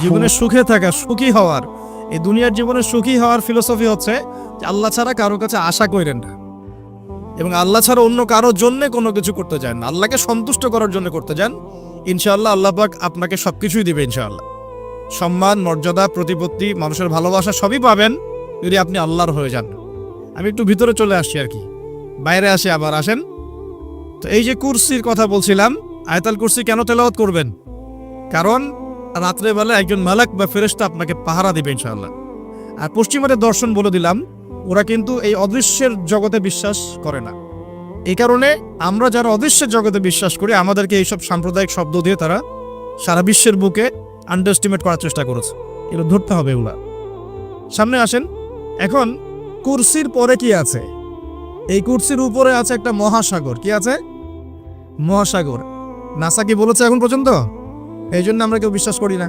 জীবনে সুখে থাকা, সুখী হওয়ার, এই দুনিয়ার জীবনে সুখী হওয়ার ফিলোসফি হচ্ছে যে আল্লাহ ছাড়া কারো কাছে আশা করেন না, এবং আল্লাহ ছাড়া অন্য কারোর জন্য কোনো কিছু করতে চান না, আল্লাহকে সন্তুষ্ট করার জন্য করতে চান। ইনশাআল্লাহ আল্লাহ পাক আপনাকে সবকিছুই দিবে ইনশাআল্লাহ। সম্মান, মর্যাদা, প্রতিপত্তি, মানুষের ভালোবাসা সবই পাবেন যদি আপনি আল্লাহর হয়ে যান। আমি একটু ভিতরে চলে আসছি আর কি, বাইরে আসে আবার আসেন। তো এই যে কুরসির কথা বলছিলাম, আয়াতুল কুরসি কেন তেলাওয়াত করবেন? কারণ রাত্রেবেলা একজন মালাক বা ফেরেশতা আপনাকে পাহারা দিবে ইনশাআল্লাহ। আর পশ্চিমাদের দর্শন বলে দিলাম, ওরা কিন্তু এই অদৃশ্যের জগতে বিশ্বাস করে না। এই কারণে আমরা যারা অদৃশ্যের জগতে বিশ্বাস করি, আমাদেরকে এইসব সাম্প্রদায়িক শব্দ দিয়ে তারা সারা বিশ্বের বুকে আন্ডারস্টিমেট করার চেষ্টা করেছে। এগুলো ধরতে হবে এগুলা। সামনে আসেন। এখন কুরসির পরে কি আছে? এই কুরসির উপরে আছে একটা মহাসাগর। কি আছে? মহাসাগর। নাসা কি বলেছে এখন পর্যন্ত? এই জন্য আমরা কেউ বিশ্বাস করি না।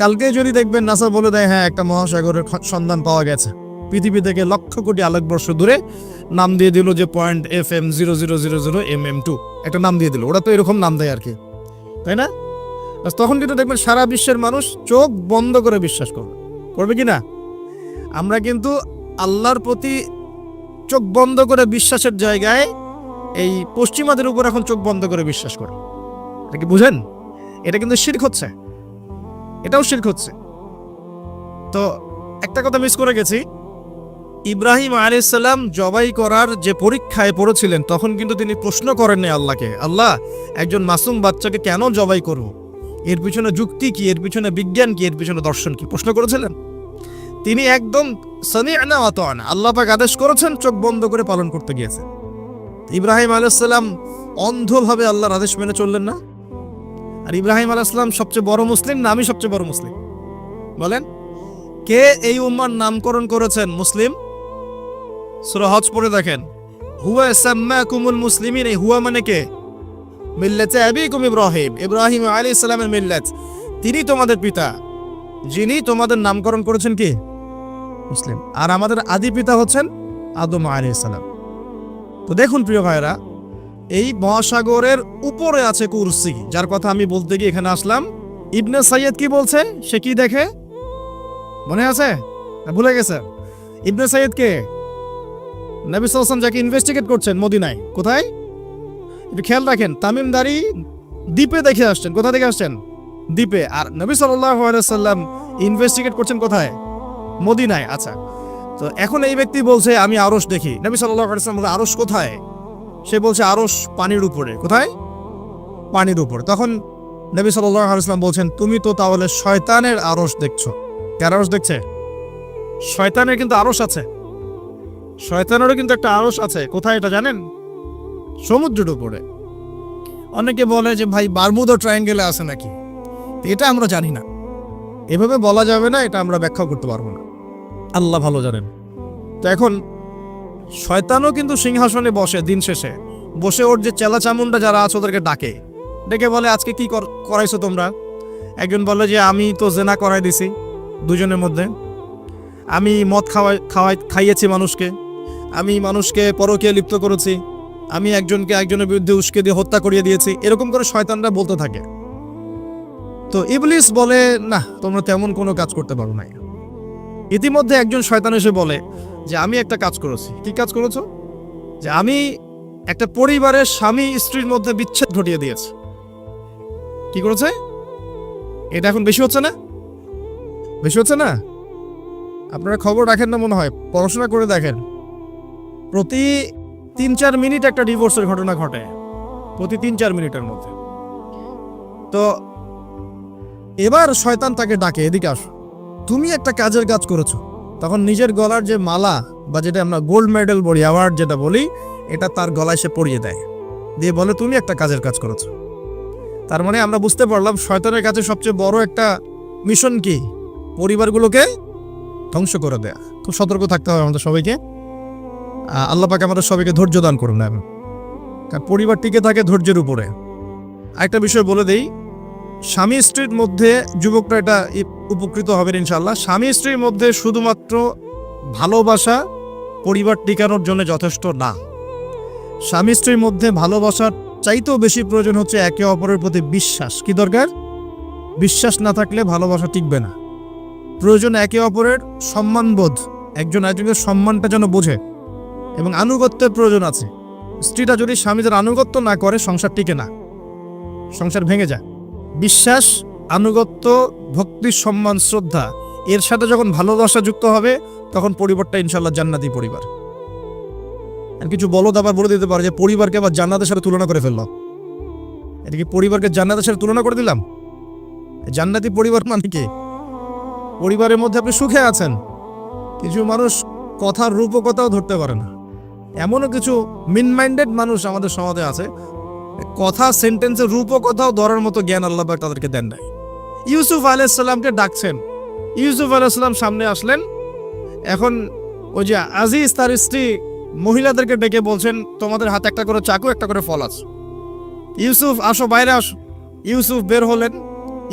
কালকে যদি দেখবেন নাসা বলে দেয় হ্যাঁ একটা মহাসাগরের সন্ধান পাওয়া গেছে, পৃথিবী থেকে লক্ষ কোটি আলোকবর্ষ দূরে, নাম দিয়ে দিল যে .FM0000mm2, একটা নাম দিয়ে দিল। ওরা তো এরকম নাম দেয় আর কি, তাই না? তখন কিন্তু দেখবেন সারা বিশ্বের মানুষ চোখ বন্ধ করে বিশ্বাস করবে কি না? আমরা কিন্তু আল্লাহর প্রতি চোখ বন্ধ করে বিশ্বাসের জায়গায় এই পশ্চিমাদের উপর এখন চোখ বন্ধ করে বিশ্বাস করে। এটা কি বুঝেন? এটা কিন্তু শিরক হচ্ছে, এটাও শিরক হচ্ছে। তো একটা কথা মিস করে গেছি, ইব্রাহিম আলাইহিস সালাম জবাই করার যে পরীক্ষায় পড়েছিলেন, তখন কিন্তু তিনি প্রশ্ন করেননি আল্লাহকে, আল্লাহ একজন মাসুম বাচ্চাকে কেন জবাই করব, এর পিছনে যুক্তি কি, এর পিছনে বিজ্ঞান কি, এর পিছনে দর্শন কি, প্রশ্ন করেছিলেন? তিনি একদম সামি'না ওয়া আতা'না, আল্লাহ পাক আদেশ করেছেন, চোখ বন্ধ করে পালন করতে গিয়েছে। ইব্রাহিম আলাইহিস সালাম অন্ধভাবে আল্লাহর আদেশ মেনে চললেন না? আর ইব্রাহিম আলাইহিস সালাম সবচেয়ে বড় মুসলিম না আমি সবচেয়ে বড় মুসলিম? বলেন, কে এই উম্মার নামকরণ করেছেন মুসলিম? সূরা হজ পড়ে দেখেন, হুয়া সাম্মাকুমুল মুসলিমিন। এই হুয়া মানে কে? মিল্লাতে আবিকুম ইব্রাহিম, ইব্রাহিম আলাইহিস সালামের মিল্লাত, তিনি তোমাদের পিতা, যিনি তোমাদের নামকরণ করেছেন কি? মুসলিম। আর আমাদের আদি পিতা হচ্ছেন আদম আলাইহিস সালাম। তো দেখুন প্রিয় ভাইরা, এই মহাসাগরের উপরে আছে কুরসি, যার কথা আমি বলতে গিয়ে এখানে আসলাম। ইবনে সাইয়্যিদ কি বলছে, সে কি দেখে মনে আছে? ভুলে গেছে? ইবনে সাইয়্যিদ কে? নবী সাল্লাল্লাহু আলাইহি ওয়াসাল্লাম যাকে ইনভেস্টিগেট করছেন মদিনায়। কোথায়? একটু খেয়াল রাখেন, তামিমদারি দ্বীপে দেখে আসছেন। কোথা থেকে আসছেন? দ্বীপে। আর নবী সাল্লাল্লাহু আলাইহি ওয়াসাল্লাম ইনভেস্টিগেট করছেন কোথায়? মদিনায়। আচ্ছা, তো এখন এই ব্যক্তি বলছে আমি আরশ দেখি। নবী সাল্লাল্লাহু আলাইহি ওয়াসাল্লাম বলে আরশ কোথায়? সে বলছে আরশ পানির উপরে। কোথায়? পানির উপরে। তখন নবী সাল্লাল্লাহু আলাইহি ওয়াসাল্লাম বলছেন তুমি তো তাহলে শয়তানের আরশ দেখছো। কার আরশ দেখছে? শয়তানের কিন্তু আরশ আছে, শয়তানেরও কিন্তু একটা আরশ আছে। কোথায় এটা জানেন? সমুদ্রের উপরে। অনেকে বলে যে ভাই বারমুদা ট্রায়াঙ্গেলে আছে নাকি, এটা আমরা জানি না, এভাবে বলা যাবে না, এটা আমরা ব্যাখ্যা করতে পারবো না, আল্লাহ ভালো জানেন। তো এখন শয়তানও কিন্তু সিংহাসনে বসে, দিন শেষে বসে ওর যে চেলা চামুন্ডা যারা আছে ওদেরকে ডাকে, ডেকে বলে আজকে কি করাইছো তোমরা? একজন বলে যে আমি তো জেনা করাই দিছি দুজনের মধ্যে, আমি মদ খাইয়েছি মানুষকে, আমি মানুষকে পরকীয়ায় লিপ্ত করেছি, আমি একজনকে একজনের বিরুদ্ধে উস্কে দিয়ে হত্যা করিয়ে দিয়েছি। এরকম করে শয়তানরা বলতে থাকে। তো ইবলিস বলে না, তোমরা তেমন কোনো কাজ করতে পারো না। ইতিমধ্যে একজন শয়তান এসে বলে যে আমি একটা কাজ করেছি। কি কাজ করেছো? যে আমি একটা পরিবারের স্বামী স্ত্রীর মধ্যে বিচ্ছেদ ঘটিয়ে দিয়েছি। কি করেছে? এটা এখন বেশি হচ্ছে না? বেশি হচ্ছে না? আপনারা খবর রাখেন না মনে হয়, পড়াশোনা করে দেখেন, প্রতি 3-4 মিনিট একটা ডিভোর্সের ঘটনা ঘটে, প্রতি 3-4 মিনিটের মধ্যে। তো এবার শয়তান তাকে ডাকে, এদিকে আসো, তুমি একটা কাজের কাজ করেছো। তখন নিজের গলার যে মালা বা যেটা আমরা গোল্ড মেডেল বলি, অ্যাওয়ার্ড যেটা বলি, এটা তার গলায় সে পরিয়ে দেয়, দিয়ে বলে তুমি একটা কাজের কাজ করেছো। তার মানে আমরা বুঝতে পারলাম শয়তানের কাছে সবচেয়ে বড় একটা মিশন কি? পরিবারগুলোকে ধ্বংস করে দেয়া। খুব সতর্ক থাকতে হবে আমাদের সবাইকে। আল্লাহ পাক আমাদের সবাইকে ধৈর্য দান করুন। কারণ পরিবার টিকে থাকে ধৈর্যের উপরে। আরেকটা বিষয় বলে দেই, স্বামী স্ত্রীর মধ্যে, যুবকরা এটা উপকৃত হবেন ইনশাআল্লাহ, স্বামী স্ত্রীর মধ্যে শুধুমাত্র ভালোবাসা পরিবার টিকানোর জন্য যথেষ্ট না। স্বামী স্ত্রীর মধ্যে ভালোবাসার চাইতেও বেশি প্রয়োজন হচ্ছে একে অপরের প্রতি বিশ্বাস। কি দরকার? বিশ্বাস না থাকলে ভালোবাসা টিকবে না। প্রয়োজন একে অপরের সম্মানবোধ, একজন আরেকজনের সম্মানটা যেন বোঝে, এবং আনুগত্যের প্রয়োজন আছে। স্ত্রীটা যদি স্বামীদের আনুগত্য না করে সংসার টিকে না, সংসার ভেঙে যায়। বিশ্বাস, আনুগত্য, ভক্তি, সম্মান, শ্রদ্ধা এর সাথে যখন ভালোবাসা যুক্ত হবে তখন পরিবারটা ইনশাল্লাহ জান্নাতি পরিবার। আর কিছু বলদ আবার বলে দিতে পারে যে পরিবারকে আবার জান্নাতের সাথে তুলনা করে ফেললাম। এটা কি পরিবারকে জান্নাতের সাথে তুলনা করে দিলাম? জান্নাতি পরিবার মানে কি? পরিবারের মধ্যে আপনি সুখে আছেন। কিছু মানুষ কথার রূপকথাও ধরতে পারে না, এমনও কিছু মিন মাইন্ডেড মানুষ আমাদের সমাজে আছে, কথা সেন্টেন্সের রূপকথাও ধরার মতো জ্ঞান আল্লাহ পাক তাদেরকে দেন নাই। ইউসুফ আলাইহিস সালামকে ডাকছেন, ইউসুফ আলাইহিস সালাম সামনে আসলেন। এখন ওই যে আজিজ তার স্ত্রী মহিলাদেরকে ডেকে বলছেন, তোমাদের হাতে একটা করে চাকু, একটা করে ফল আছে, ইউসুফ আসো, বাইরে আসো। ইউসুফ বের হলেন।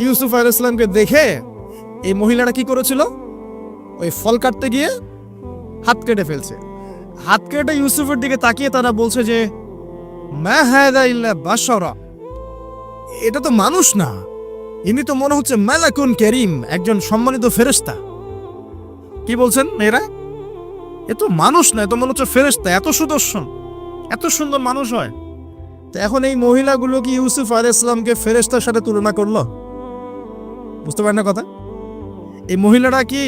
ইউসুফ আলাইহিস সালামকে দেখে এই মহিলাটা কি করেছিল, ওই ফল কাটতে গিয়ে হাত কেটে ফেলছে। হাত কেটে ইউসুফের দিকে তাকিয়ে তারা বলছে যে মা হাযা ইল্লা বাশারা, এটা তো মানুষ না, ইনি তো মনে হচ্ছে মালাকুন কারীম, একজন সম্মানিত ফেরেশতা। কি বলছেন মেয়েরা? এ তো মানুষ না, এ তো মনে হচ্ছে ফেরেশতা, এত সুদর্শন, এত সুন্দর মানুষ হয়। তো এখন এই মহিলাগুলো কি ইউসুফ আলাইহিস সালামকে ফেরেশতার সাথে তুলনা করলো? বুঝতে পারেন না কথা? এই মহিলাটা কি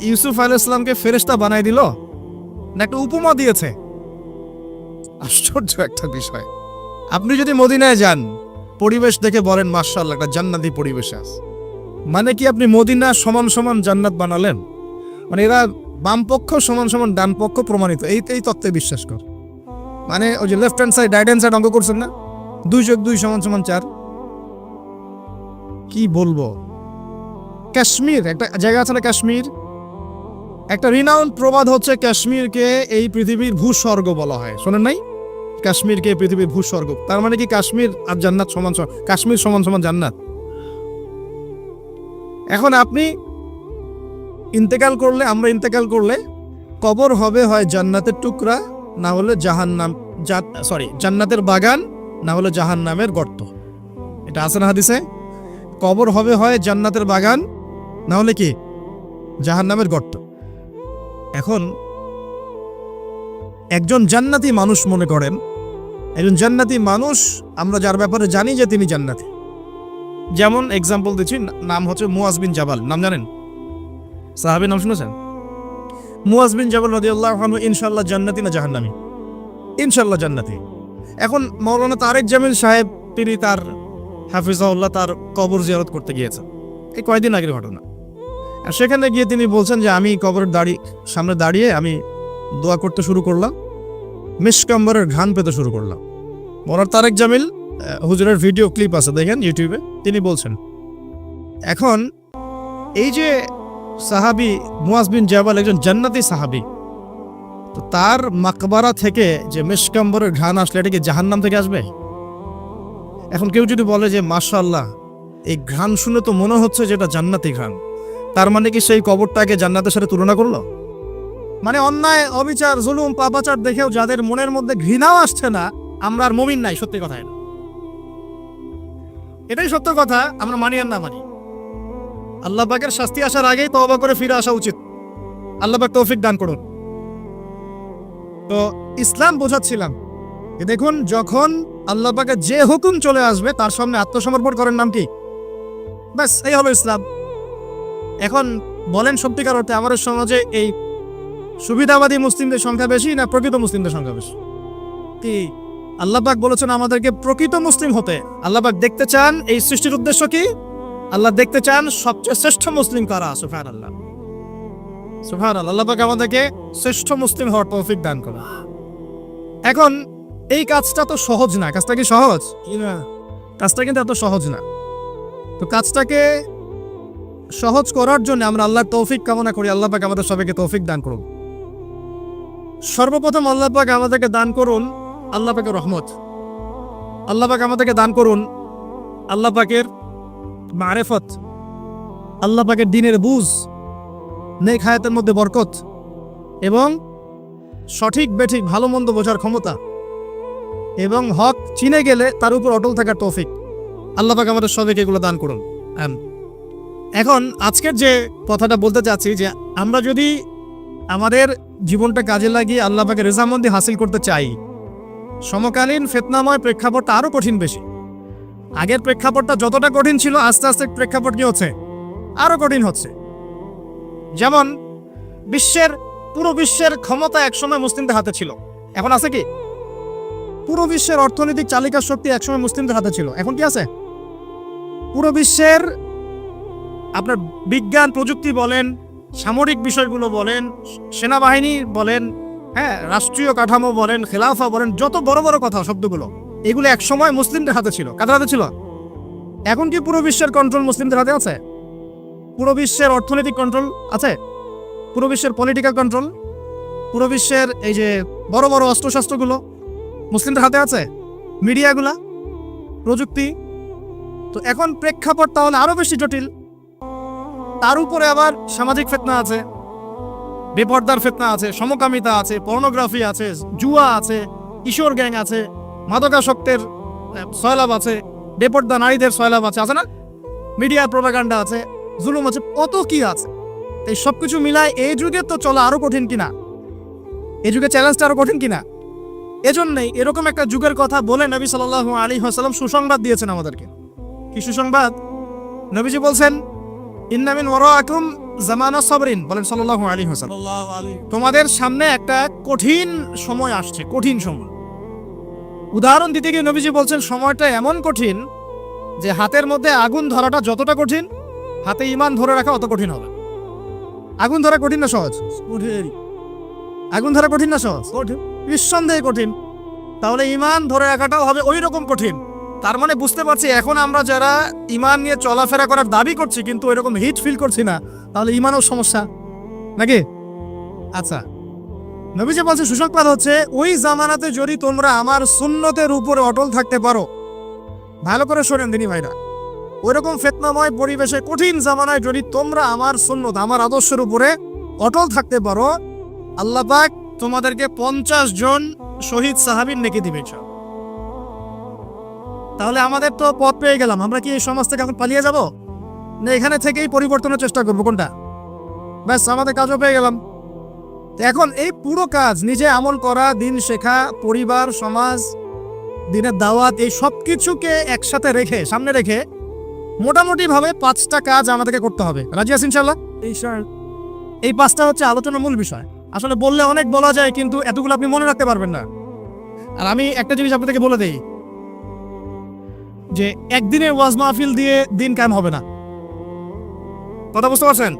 ইউসুফ আলাইহিস সালামকে ফেরেশতা বানাই দিল, না একটা উপমা দিয়েছে? আশ্চর্য একটা বিষয়। আপনি যদি মদিনায় যান, পরিবেশ দেখে বলেন মাশাআল্লাহ, একটা জান্নাতি পরিবেশ আছে, মানে কি আপনি মদিনা সমান সমান জান্নাত বানালেন? মানে এরা বাম পক্ষ সমান সমান ডান পক্ষ প্রমাণিত, এই তত্ত্বে বিশ্বাস কর। মানে ওই যে left hand side right hand side অঙ্ক করছেন না, 2 + 2 = 4। কি বলবো, কাশ্মীর একটা জায়গা আছে না, কাশ্মীর একটা রিনাউন্ড প্রবাদ হচ্ছে কাশ্মীরকে এই পৃথিবীর ভূস্বর্গ বলা হয়, শোনেন নাই? কাশ্মীরকে পৃথিবীর ভূস্বর্গ, তার মানে কি কাশ্মীর আর জান্নাত সমান সমান, কাশ্মীর সমান সমান জান্নাত। এখন আপনি ইন্তেকাল করলে, আমরা ইন্তেকাল করলে কবর হবে হয় জান্নাতের টুকরা, না হলে জাহান্নাম, জান্নাতের বাগান, না হলে জাহান্নামের গর্ত। এটা আছে না হাদিসে? কবর হবে হয় জান্নাতের বাগান, না হলে কি জাহান্নামের গর্ত। এখন একজন জান্নাতি মানুষ, মনে করেন একজন জান্নাতি মানুষ, আমরা যার ব্যাপারে জানি যে তিনি জান্নাতি, যেমন এক্সাম্পল দিচ্ছি, নাম হচ্ছে মুয়াজ বিন জাবাল, নাম জানেন? সাহাবীর নাম শুনেছেন? মুয়াজ বিন জাবাল রাদিয়াল্লাহু আনহু ইনশাআল্লাহ জান্নাতি না জাহান্নামী? ইনশাআল্লাহ জান্নাতি। এখন মাওলানা তারেক জামিল সাহেব, তিনি তার হাফিজাহুল্লাহ তার কবর জিয়ারত করতে গিয়েছেন, এই কয়েকদিন আগের ঘটনা। আর সেখানে গিয়ে তিনি বলছেন যে আমি কবরের সামনে দাঁড়িয়ে আমি দোয়া করতে শুরু করলাম, মিশকাম্বরের ঘ্রাণ পেতে শুরু করলাম। মাওলানা তারেক জামিল হুজুরের ভিডিও ক্লিপ আছে, দেখেন ইউটিউবে, তিনি বলছেন। এখন এই যে সাহাবী মুয়াজ বিন জাবাল একজন জান্নাতি সাহাবী, তো তার মাকবারা থেকে যে মিশকাম্বরের ঘ্রাণ আসলে, এটা কি জাহান্নাম থেকে আসবে? এখন কেউ যদি বলে যে মাশাআল্লাহ, এই ঘ্রাণ শুনে তো মনে হচ্ছে যে এটা জান্নাতি ঘ্রাণ, তার মানে কি সেই কবরটাকে জান্নাতের সাথে তুলনা করলো? মানে অন্যায়, অবিচার, জুলুম, পাপাচার দেখেও যাদের মনের মধ্যে ঘৃণাও আসছে না, আমরা আর মুমিন নাই। সত্যি কথা, এটাই সত্য কথা, আমরা মানি আর না মানি। আল্লাহ পাকের শাস্তি আসার আগেই তওবা করে ফিরে আসা উচিত। আল্লাহ পাক তৌফিক দান করুন। তো ইসলাম বোঝাচ্ছিলাম যে দেখুন, যখন আল্লাহ পাকের যে হুকুম চলে আসবে তার সামনে আত্মসমর্পণ করেন, নাম কি? ব্যাস, এই হলো ইসলাম। এখন বলেন সত্যিকার অর্থে আমাদের সমাজে এই সুবিধাবাদী মুসলিমদের সংখ্যা বেশি না প্রকৃত মুসলিমদের সংখ্যা বেশি? কি আল্লাহ পাক বলেছেন আমাদেরকে প্রকৃত মুসলিম হতে। আল্লাহ পাক দেখতে চান, এই সৃষ্টির উদ্দেশ্য কি? আল্লাহ দেখতে চান সবচেয়ে শ্রেষ্ঠ মুসলিম কারা। সুবহানাল্লাহ, সুবহানাল্লাহ। আল্লাহ পাক আমাদেরকে শ্রেষ্ঠ মুসলিম হওয়ার তৌফিক দান করুন। এখন এই কাজটা তো সহজ না। কাজটা কি সহজ? কাজটা কিন্তু এত সহজ না। তো কাজটাকে সহজ করার জন্য আমরা আল্লাহর তৌফিক কামনা করি। আল্লাহ পাক আমাদের সবাইকে তৌফিক দান করুন। সর্বপ্রথম আল্লাহ পাক আমাদেরকে দান করুন আল্লাহ পাকের রহমত। আল্লাহ পাক আমাদেরকে দান করুন আল্লাহ পাকের মারেফত, আল্লাহ পাকের দ্বীনের বুঝ, নেক হায়াতের মধ্যে বরকত, এবং সঠিক বেঠিক ভালো মন্দ বোঝার ক্ষমতা, এবং হক চিনে গেলে তার উপর অটল থাকার তৌফিক। আল্লাহ পাক আমাদের সবাইকে এগুলো দান করুন। এখন আজকের যে কথাটা বলতে চাচ্ছি যে আমরা যদি আমাদের জীবনটা কাজে লাগিয়ে আল্লাহ পাকের রেজামন্দি হাসিল করতে চাই, সমকালীন ফিতনাময় প্রেক্ষাপটটা আরো কঠিন বেশি। আগের প্রেক্ষাপটটা যতটা কঠিন ছিল, আস্তে আস্তে প্রেক্ষাপট কি হচ্ছে, আরো কঠিন হচ্ছে। যেমন পুরো বিশ্বের ক্ষমতা একসময় মুসলিমদের হাতে ছিল, এখন আছে কি? পুরো বিশ্বের অর্থনৈতিক চালিকা শক্তি একসময় মুসলিমদের হাতে ছিল, এখন কি আছে? পুরো বিশ্বের আপনার বিজ্ঞান প্রযুক্তি বলেন, সামরিক বিষয়গুলো বলেন, সেনাবাহিনী বলেন, হ্যাঁ, রাষ্ট্রীয় কাঠামো বলেন, খেলাফা বলেন, যত বড় বড় কথা শব্দগুলো, এগুলো একসময় মুসলিমদের হাতে ছিল। কাদের হাতে ছিল? এখন কি পুরো বিশ্বের কন্ট্রোল মুসলিমদের হাতে আছে? পুরো বিশ্বের অর্থনৈতিক কন্ট্রোল আছে? পুরো বিশ্বের পলিটিক্যাল কন্ট্রোল, পুরো বিশ্বের এই যে বড় বড় অস্ত্রশস্ত্রগুলো মুসলিমদের হাতে আছে? মিডিয়াগুলা, প্রযুক্তি। তো এখন প্রেক্ষাপট তাহলে আরো বেশি জটিল। তার উপরে আবার সামাজিক ফিতনা আছে, বেপর্দার ফিতনা আছে, সমকামিতা আছে, পর্নোগ্রাফি আছে, জুয়া আছে, কিশোর গ্যাং আছে, মাদকাসক্তের সয়লাভ আছে, বেপর্দা নারীদের সয়লাভ আছে, আছে না? মিডিয়া প্রোপাগান্ডা আছে, জুলুম আছে, কত কি আছে। এই সবকিছু মিলায় এই যুগে তো চলা আরো কঠিন কিনা, এই যুগে চ্যালেঞ্জটা আরো কঠিন কিনা। এজন্যই এরকম একটা যুগের কথা বলে নবী সাল্লাল্লাহু আলাইহি ওয়াসাল্লাম সুসংবাদ দিয়েছেন আমাদেরকে। কি সুসংবাদ? নবীজি বলছেন, ইন্না মিন ওয়ারাকুম জামানা সাবরিন, বলেন সাল্লাল্লাহু আলাইহি ওয়াসাল্লাম, তোমাদের সামনে একটা কঠিন সময় আসছে, কঠিন সময়। উদাহরণ দিতে গিয়ে নবীজি বলছেন সময়টা এমন কঠিন যে হাতের মধ্যে আগুন ধরাটা যতটা কঠিন, হাতে ঈমান ধরে রাখা অত কঠিন হবে। আগুন ধরা কঠিন না সহজ? আগুন ধরা কঠিন না সহজ? নিঃসন্দেহে কঠিন। তাহলে ঈমান ধরে রাখাটাও হবে ওই রকম কঠিন। তার মানে বুঝতে পারছি এখন আমরা যারা ঈমান নিয়ে চলাফেরা করার দাবি করছি কিন্তু ওই রকম হিট ফিল করছি না, তাহলে ঈমানও সমস্যা নাকি? আচ্ছা, নবীজি বলছে সুসংবাদ হচ্ছে ওই জামানাতে যদি তোমরা আমার সুন্নতের উপরে অটল থাকতে পারো, ভালো করে শোনেন দিনী ভাইরা, ওই রকম ফিতনাময় পরিবেশে কঠিন জামানায় যদি তোমরা আমার সুন্নত, আমার আদর্শের উপরে অটল থাকতে পারো, আল্লাহ পাক তোমাদেরকে 50 জন শহীদ সাহাবীর নেকি দিবে। তাহলে আমাদের তো পথ পেয়ে গেলাম। আমরা কি এই সমাজ থেকে এখন পালিয়ে যাব, না এখানে থেকেই পরিবর্তনের চেষ্টা করবো? কোনটা? ব্যাস, আমাদের কাজও পেয়ে গেলাম। এখন এই পুরো কাজ, নিজে আমল করা, দিন শেখা, পরিবার, সমাজ, দিনের দাওয়াত, এই সব কিছুকে একসাথে রেখে, সামনে রেখে মোটামুটি ভাবে 5টা কাজ আমাদেরকে করতে হবে। রাজি আছেন ইনশাআল্লাহ? এই 5টা হচ্ছে আলোচনার মূল বিষয়। আসলে বললে অনেক বলা যায়, কিন্তু এতগুলো আপনি মনে রাখতে পারবেন না। আর আমি একটা জিনিস আপনাদেরকে বলে দেই যে একদিনের ওয়াজ মাহফিল দিয়ে দিন কায়েম হবে না। কথা বুঝতে পারছেন?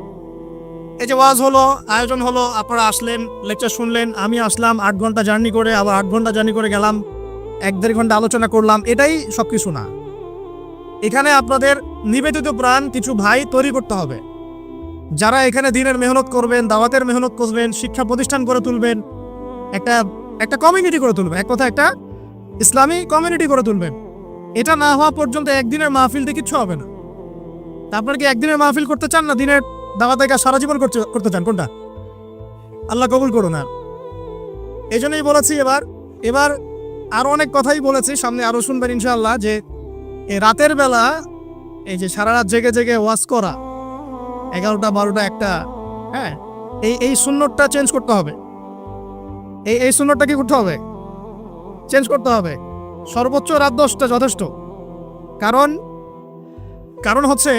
এই যে ওয়াজ হলো, আয়োজন হলো, আপনারা আসলেন, লেকচার শুনলেন, আমি আসলাম 8 ঘন্টা জার্নি করে, আবার 8 ঘন্টা জার্নি করে গেলাম, 1-1.5 ঘন্টা আলোচনা করলাম, এটাই সবকিছু না। এখানে আপনাদের নিবেদিত প্রাণ কিছু ভাই তৈরি করতে হবে, যারা এখানে দিনের মেহনত করবেন, দাওয়াতের মেহনত করবেন, শিক্ষা প্রতিষ্ঠান করে তুলবেন, একটা কমিউনিটি করে তুলবেন, এক কথা একটা ইসলামী কমিউনিটি করে তুলবেন। এটা না হওয়া পর্যন্ত একদিনের মাহফিল দিয়ে কিচ্ছু হবে না। আপনারা কি একদিনের মাহফিল করতে চান, না দিনের দাওয়াতের কাজ সারা জীবন করতে চান? কোনটা? আল্লাহ কবুল করুন। আর এই জন্যই বলেছি, এবার আরো অনেক কথাই বলেছি, সামনে আরো শুনবেন ইনশাআল্লাহ, যে এই রাতের বেলা এই যে সারা রাত জেগে জেগে ওয়াজ করা, 11টা 12টা 1টা, হ্যাঁ, এই সুন্নতটা চেঞ্জ করতে হবে। এই সুন্নতটা কি করতে হবে? চেঞ্জ করতে হবে। সর্বোচ্চ রাত 10টা যথেষ্ট। কারণ হচ্ছে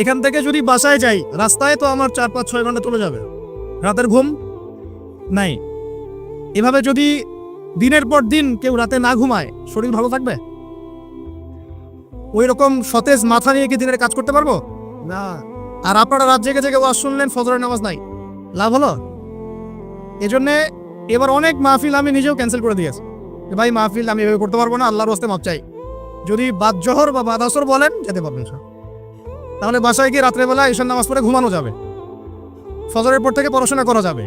এখান থেকে যদি বাসায় যাই, রাস্তায় তো আমার 4-5-6 ঘন্টা চলে যাবে, রাতের ঘুম নাই। এভাবে যদি দিনের পর দিন কেউ রাতে না ঘুমায়, শরীর ভালো থাকবে? ওই রকম সতেজ মাথা নিয়ে কি দিনের কাজ করতে পারবো না? আর আপনারা রাত জেগে জেগে ওয়াজ শুনলেন, ফজরের নামাজ নাই, লাভ হলো? এজন্যে এবার অনেক মাহফিল আমি নিজেও ক্যান্সেল করে দিয়েছি। ভাই মাহফিল আমি এভাবে করতে পারবো না, আল্লাহর রাস্তায় মাপ চাই। যদি বাদ জোহর বা বাদ আসর বলেন, যেতে পারবেন, তাহলে বাসায় গিয়ে রাত্রেবেলা ঈশার নামাজ পড়ে ঘুমানো যাবে, ফজরের পর থেকে পড়াশোনা করা যাবে।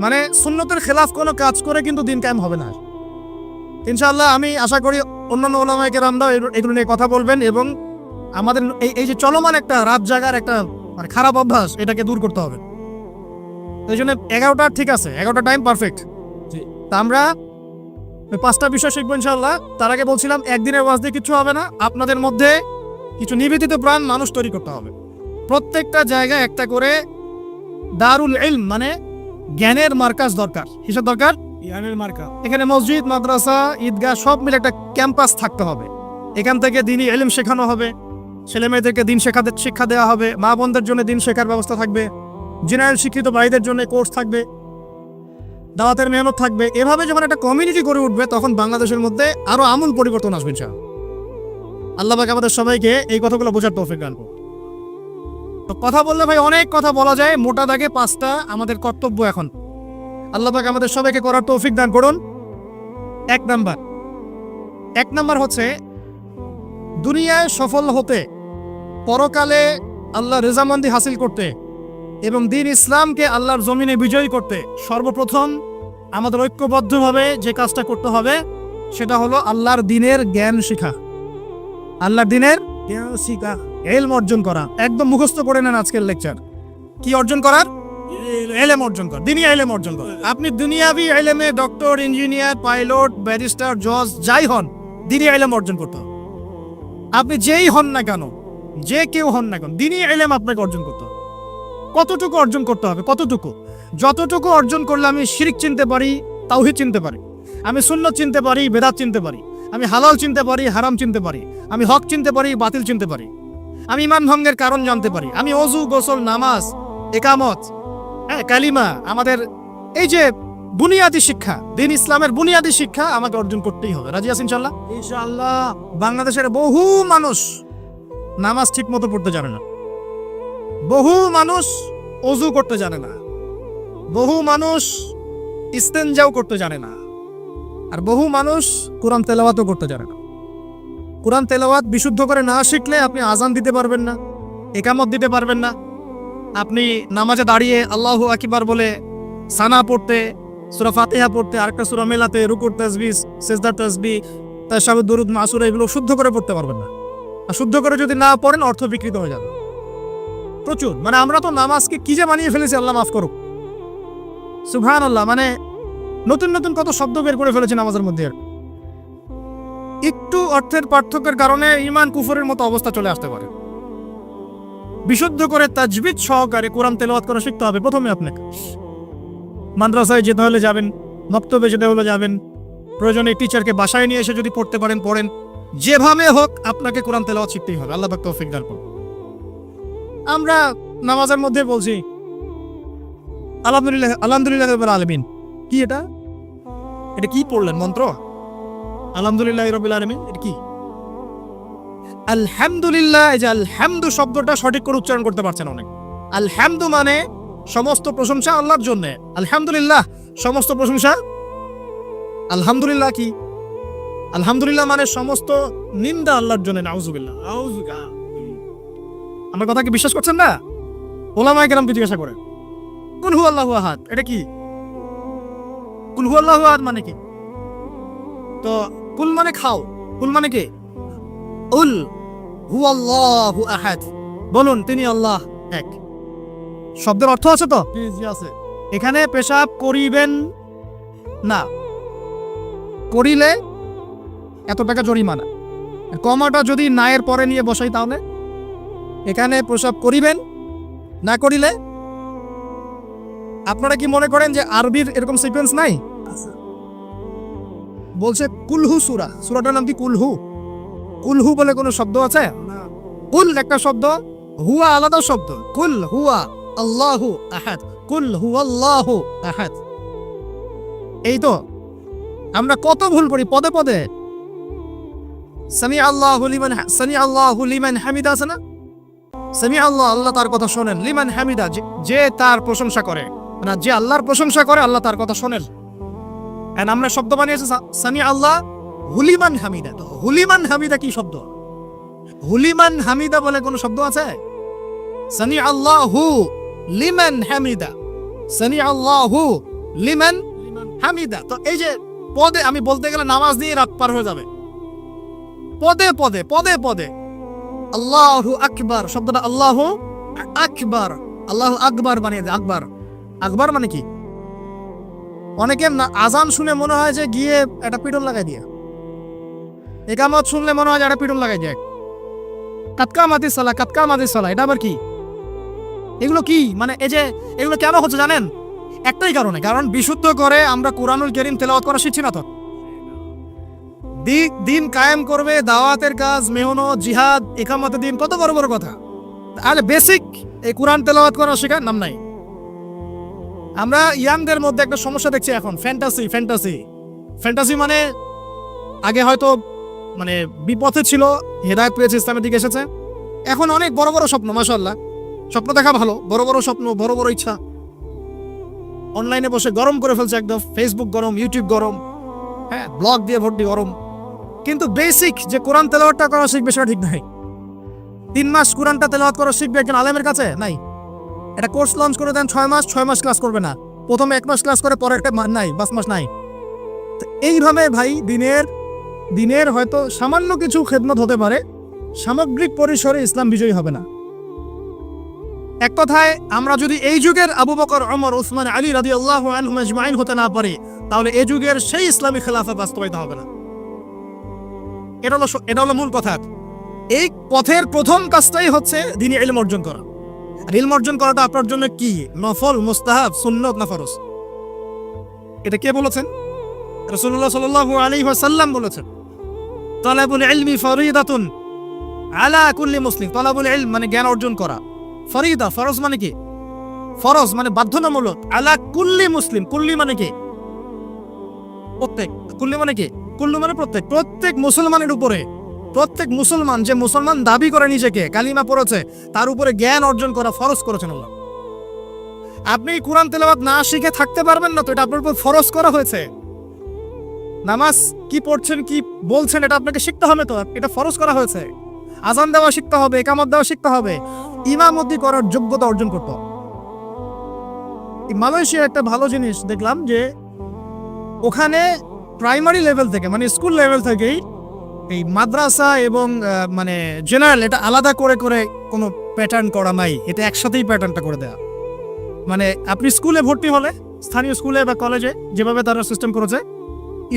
মানে সুন্নতের খেলাফ কোনো কাজ করে কিন্তু দিন কায়েম হবে না। ইনশাআল্লাহ আমি আশা করি অন্যান্য ওলামায়ে কেরামরাও এগুলো নিয়ে কথা বলবেন, এবং আমাদের এই যে চলমান একটা রাত জাগার একটা মানে খারাপ অভ্যাস, এটাকে দূর করতে হবে। এই জন্য 11টা ঠিক আছে, 11টা টাইম পারফেক্ট। তা আমরা 5টা বিষয় শিখবো ইনশাআল্লাহ। তার আগে বলছিলাম একদিনের ওয়াজ দিয়ে কিছু হবে না, আপনাদের মধ্যে কিছু নিবেদিত প্রাণ মানুষ তৈরি করতে হবে। প্রত্যেকটা জায়গায় একটা করে দারুল ইলম মানে জ্ঞানের মার্কাজ দরকার। কিসের দরকার? জ্ঞানের মার্কাজ। এখানে মসজিদ, মাদ্রাসা, ঈদগাহ সব মিলে একটা ক্যাম্পাস থাকতে হবে। এখান থেকে দ্বীনি ইলম শেখানো হবে, ছেলে মেয়েদেরকে দিন শিক্ষা দেওয়া হবে, মা বোনদের জন্য দিন শেখার ব্যবস্থা থাকবে, জেনারেল শিক্ষিত ভাইদের জন্য কোর্স থাকবে, দাওয়াতের মেহনত থাকবে। এভাবে যখন একটা কমিউনিটি গড়ে উঠবে তখন বাংলাদেশের মধ্যে আরো আমূল পরিবর্তন আসবে ইনশাআল্লাহ। আল্লাহ পাক আমাদের সবাইকে এই কথাগুলো বোঝার তৌফিক দান করুন। তো কথা বললে ভাই অনেক কথা বলা যায়, মোটা দাগে 5টা আমাদের কর্তব্য এখন আল্লাহ পাক আমাদের সবাইকে করার তৌফিক দান করুন। এক নাম্বার হচ্ছে দুনিয়ায় সফল হতে, পরকালে আল্লাহ রেজামন্দি হাসিল করতে এবং দ্বীন ইসলামকে আল্লাহর জমিনে বিজয়ী করতে সর্বপ্রথম আমাদের ঐক্যবদ্ধভাবে যে কাজটা করতে হবে সেটা হলো আল্লাহর দ্বীনের জ্ঞান শিখা। আল্লাহর দ্বীনের জ্ঞান শিখা, ইলম অর্জন করা। একদম মুখস্থ করে নেন আজকের লেকচার। কি অর্জন করার? ইলম অর্জন কর, দ্বীনি ইলম অর্জন কর। আপনি দুনিয়াবি ইলমে ডক্টর, ইঞ্জিনিয়ার, পাইলট, ব্যারিস্টার, জজ যাই হন, দ্বীনি ইলম অর্জন করতে হবে। আপনি যেই হন না কেন, যে কেউ হন না কেন, দ্বীনি ইলম আপনাকে অর্জন করতে হবে। কতটুকু অর্জন করতে হবে? কতটুকু? যতটুকু অর্জন করলে আমি শিরক চিনতে পারি, তাওহীদ চিনতে পারি, আমি সুন্নাত চিনতে পারি, বেদাত চিনতে পারি, আমি হালাল চিনতে পারি, হারাম চিনতে পারি, আমি হক চিনতে পারি, বাতিল চিনতে পারি, আমি ঈমান ভঙ্গের কারণ জানতে পারি, আমি ওযু, গোসল, নামাজ, ইকামত, কালিমা, আমাদের এই যে বুনিয়াদী শিক্ষা, দ্বীন ইসলামের বুনিয়াদী শিক্ষা আমাকে অর্জন করতেই হবে। রাজি আছেন ইনশাআল্লাহ? ইনশাআল্লাহ। বাংলাদেশের বহু মানুষ নামাজ ঠিক মতো পড়তে জানে না, বহু মানুষ ওযু করতে জানে না, বহু মানুষ ইস্তেনজাও করতে জানে না, আর বহু মানুষ কোরআন তেলাওয়াতও করতে জানে না। কোরআন তেলাওয়াত বিশুদ্ধ করে না শিখলে আপনি আজান দিতে পারবেন না, ইকামত দিতে পারবেন না। আপনি নামাজে দাঁড়িয়ে আল্লাহু আকবার বলে সানা পড়তে, সূরা ফাতিহা পড়তে, আরেকটা সূরা মেলাতে, রুকুর তাসবিহ, সিজদার তাসবিহ, তাশাহুদ, দুরুদ, মাসুরা এগুলো শুদ্ধ করে পড়তে পারবেন না। আর শুদ্ধ করে যদি না পড়েন অর্থ বিকৃত হয়ে যাবে প্রচুর। মানে আমরা তো নামাজকে কি যে বানিয়ে ফেলেছি, আল্লাহ মাফ করুক, সুবহানাল্লাহ। মানে নতুন নতুন কত শব্দ বের করে ফেলেছে নামাজের মধ্যে। একটু অর্থের পার্থক্যের কারণে ঈমান কুফরের মতো অবস্থা চলে আসতে পারে। বিশুদ্ধ করে তাজবিদ সহকারে কোরআন তেলাওয়াত করা শিখতে হবে প্রথমে আপনাকে। মাদ্রাসায় যেতে হলে যাবেন, মক্তবে যেতে হলে যাবেন, প্রয়োজনে টিচারকে বাসায় নিয়ে এসে যদি পড়তে পারেন পড়েন, যেভাবে হোক আপনাকে কোরআন তেলাওয়াত শিখতেই হবে। আল্লাহ পাক তৌফিক দান করুন। আমরা নামাজের মধ্যে বলছি আলহামদুলিল্লাহ, আলহামদুলিল্লাহ রাব্বিল আলামিন। কি এটা? এটা কি পড়লেন মন্ত্র? আলহামদুলিল্লাহ রাব্বিল আলামিন এটা কি? আলহামদুলিল্লাহ। এই যে আলহামদু শব্দটা সঠিক করে উচ্চারণ করতে পারছেন অনেক। আলহামদু মানে সমস্ত প্রশংসা আল্লাহর জন্য। আলহামদুলিল্লাহ সমস্ত প্রশংসা। আলহামদুলিল্লাহ কি? আলহামদুলিল্লাহ মানে সমস্ত নিন্দা আল্লাহর জন্য। নাউজুবিল্লাহ। আমার কথা কি বিশ্বাস করছেন না? ওলামায়ে কেরামকে জিজ্ঞাসা করেন। কুল হু আল্লাহু আহাদ এটা কি? কুল হু আল্লাহু আহাদ মানে কি? তো কুল মানে খাও, কুল মানে কি? উল হু আল্লাহু আহাদ, বলুন তিনি আল্লাহ এক। শব্দের অর্থ আছে তো? জি আছে। এখানে পেশাব করিবেন না, করিলে এত টাকা জরিমানা। কমাটা যদি নায়ের পরে নিয়ে বসাই তাহলে এখানে পেশাব করিবেন না, করিলে। আপনারা কি মনে করেন যে আরবির এরকম সিকোয়েন্স নাই? বলছে কুলহু সূরা, সূরাটার নাম কি? কুলহু। কুলহু বলে কোনো শব্দ আছে? কুল একটা শব্দ, হুয়া আলাদা শব্দ। কুল হুয়া আল্লাহু আহাদ, কুল হুয়াল্লাহু আহাদ। এই তো আমরা কত ভুল করি পদে পদে। সামি আল্লাহু লিমান হামিদা আছে না? সামি আল্লাহ, আল্লাহ তার কথা শোনেন। লিমান হামিদা যে তার প্রশংসা করে, না যে আল্লাহর প্রশংসা করে আল্লাহ তার কথা শোনেন। এন্ড আমরা শব্দ বানিয়েছি সামি আল্লাহ হুলিমান হামিদা। তো হুলিমান হামিদা কি শব্দ? হুলিমান হামিদা বলে কোনো শব্দ আছে? সামি আল্লাহু লিমান হামিদা, সামি আল্লাহু লিমান হামিদা। তো এই যে পদে, আমি বলতে গেলে নামাজ নিয়ে রাত পার হয়ে যাবে। পদে পদে পদে পদে আল্লাহু আকবার শব্দটা আল্লাহু আকবার, আল্লাহু আকবার বানিয়ে দেয়। আকবার, আকবার মানে কি? অনেকে আজান শুনে মনে হয় যে গিয়ে একটা পিটন লাগাই দিয়ে, ইকামত শুনলে মনে হয় যে একটা পিটন লাগাই দিয়ে। কাতকা মাতি সালা, কাতকা মাতি সালা এটা আবার কি? এগুলো কি মানে এই যে এগুলো কেন হচ্ছে জানেন? একটাই কারণে, কারণ বিশুদ্ধ করে আমরা কোরআনুল কারীম তেলাওয়াত করা শিখছি না তো। দিন কায়েম করবে, দাওয়াতের কাজ, মেহনত, জিহাদ, ইকামতে দিন, কত বড় বড় কথা। তাহলে বেসিক এই কোরআন তেলাওয়াত করা শেখার নাম নাই। আমরা ইয়াংদের মধ্যে একটা সমস্যা দেখছি এখন, ফ্যান্টাসি মানে আগে হয়তো মানে বিপথে ছিল, হেদায়েত পেয়েছে, ইসলামের দিকে এসেছে। এখন অনেক বড় বড় স্বপ্ন, মাশাআল্লাহ, স্বপ্ন দেখা ভালো, বড় বড় স্বপ্ন, বড় বড় ইচ্ছা। অনলাইনে বসে গরম করে ফেলছে একদম, ফেসবুক গরম, ইউটিউব গরম, হ্যাঁ, ব্লগ দিয়ে ভর্তি গরম। কিন্তু বেসিক যে কোরআন তেলাওয়াতটা করা শিখবে সেটা ঠিক নাই। 3 মাস কোরআনটা তেলাওয়াত করা শিখবে একজন আলেমের কাছে নাই। একটা কোর্স লঞ্চ করে দেন 6 মাস ক্লাস করবে না, প্রথমে 1 মাস ক্লাস করে, পরে একটা নাই, 5 মাস নাই। তো এইভাবে ভাই দিনের হয়তো সামান্য কিছু খেদমত হতে পারে, সামগ্রিক পরিসরে ইসলাম বিজয়ী হবে না। এক কথায় আমরা যদি এই যুগের আবু বকর, ওমর, উসমান, আলী রাদিয়াল্লাহু আনহুম আজমাইন হতে না পারি, তাহলে এই যুগের সেই ইসলামী খেলাফা বাস্তবায়িত হবে না। এটা হলো মূল কথা। এই পথের প্রথম কাজটাই হচ্ছে দ্বীনি ইলম অর্জন করা। আর ইলম অর্জন করাটা আপনার জন্য কি? নফল, মুস্তাহাব, সুন্নত না ফরজ? এটা কে বলেছেন? রাসূলুল্লাহ সাল্লাল্লাহু আলাইহি ওয়াসাল্লাম বলেছেন, তালাবুল ইলমি ফরিদাতুন আলা কুল্লি মুসলিম। তালাবুল ইলম মানে জ্ঞান অর্জন করা, ফরিদা, ফরজ মানে কি? ফরজ মানে বাধ্যতামূলক। আলা কুল্লি মুসলিম, কুল্লি মানে কি? প্রত্যেক। কুল্লি মানে কি? কুল্লু মানে প্রত্যেক মুসলমানের উপরে, প্রত্যেক মুসলমান যে মুসলমান দাবি করে নিজেকে, কালিমা পড়েছে, তার উপরে জ্ঞান অর্জন করা ফরজ করেছেন আল্লাহ। আপনি কোরআন তেলাওয়াত না শিখে থাকতে পারবেন না, তো এটা আপনার উপর ফরজ করা হয়েছে। নামাজ কি পড়ছেন, কি বলছেন, এটা আপনাকে শিখতে হবে, তো এটা ফরজ করা হয়েছে। আজান দেওয়া শিখতে হবে, ইকামত দেওয়া শিখতে হবে, ইমামতি করার যোগ্যতা অর্জন করতে হবে। মালয়েশিয়ার একটা ভালো জিনিস দেখলাম যে ওখানে প্রাইমারি লেভেল থেকে, মানে স্কুল লেভেল থেকেই এই মাদ্রাসা এবং মানে জেনারেল, এটা আলাদা করে করে কোনো প্যাটার্ন করা নাই, এটা একসাথেই প্যাটার্নটা করে দেয়া। মানে আপনি স্কুলে ভর্তি হলে, স্থানীয় স্কুলে বা কলেজে যেভাবে তারা সিস্টেম করেছে,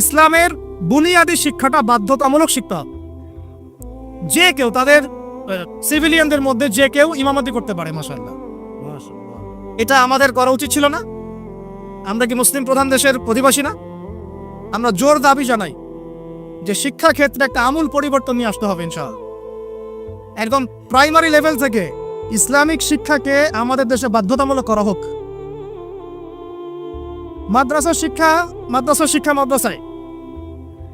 ইসলামের বুনিয়াদী শিক্ষাটা বাধ্যতামূলক শিখতে হবে। যে কেউ, তাদের সিভিলিয়ানদের মধ্যে যে কেউ ইমামতি করতে পারে। মাশাআল্লাহ, এটা আমাদের করা উচিত ছিল না? আমরা কি মুসলিম প্রধান দেশের অধিবাসী না? আমরা জোর দাবি জানাই যে শিক্ষা ক্ষেত্রে একটা আমূল পরিবর্তন নিয়ে আসতে হবে ইনশাআল্লাহ। একদম প্রাইমারি লেভেল থেকে ইসলামিক শিক্ষাকে আমাদের দেশে বাধ্যতামূলক করা হোক। মাদ্রাসার শিক্ষা মাদ্রাসায়,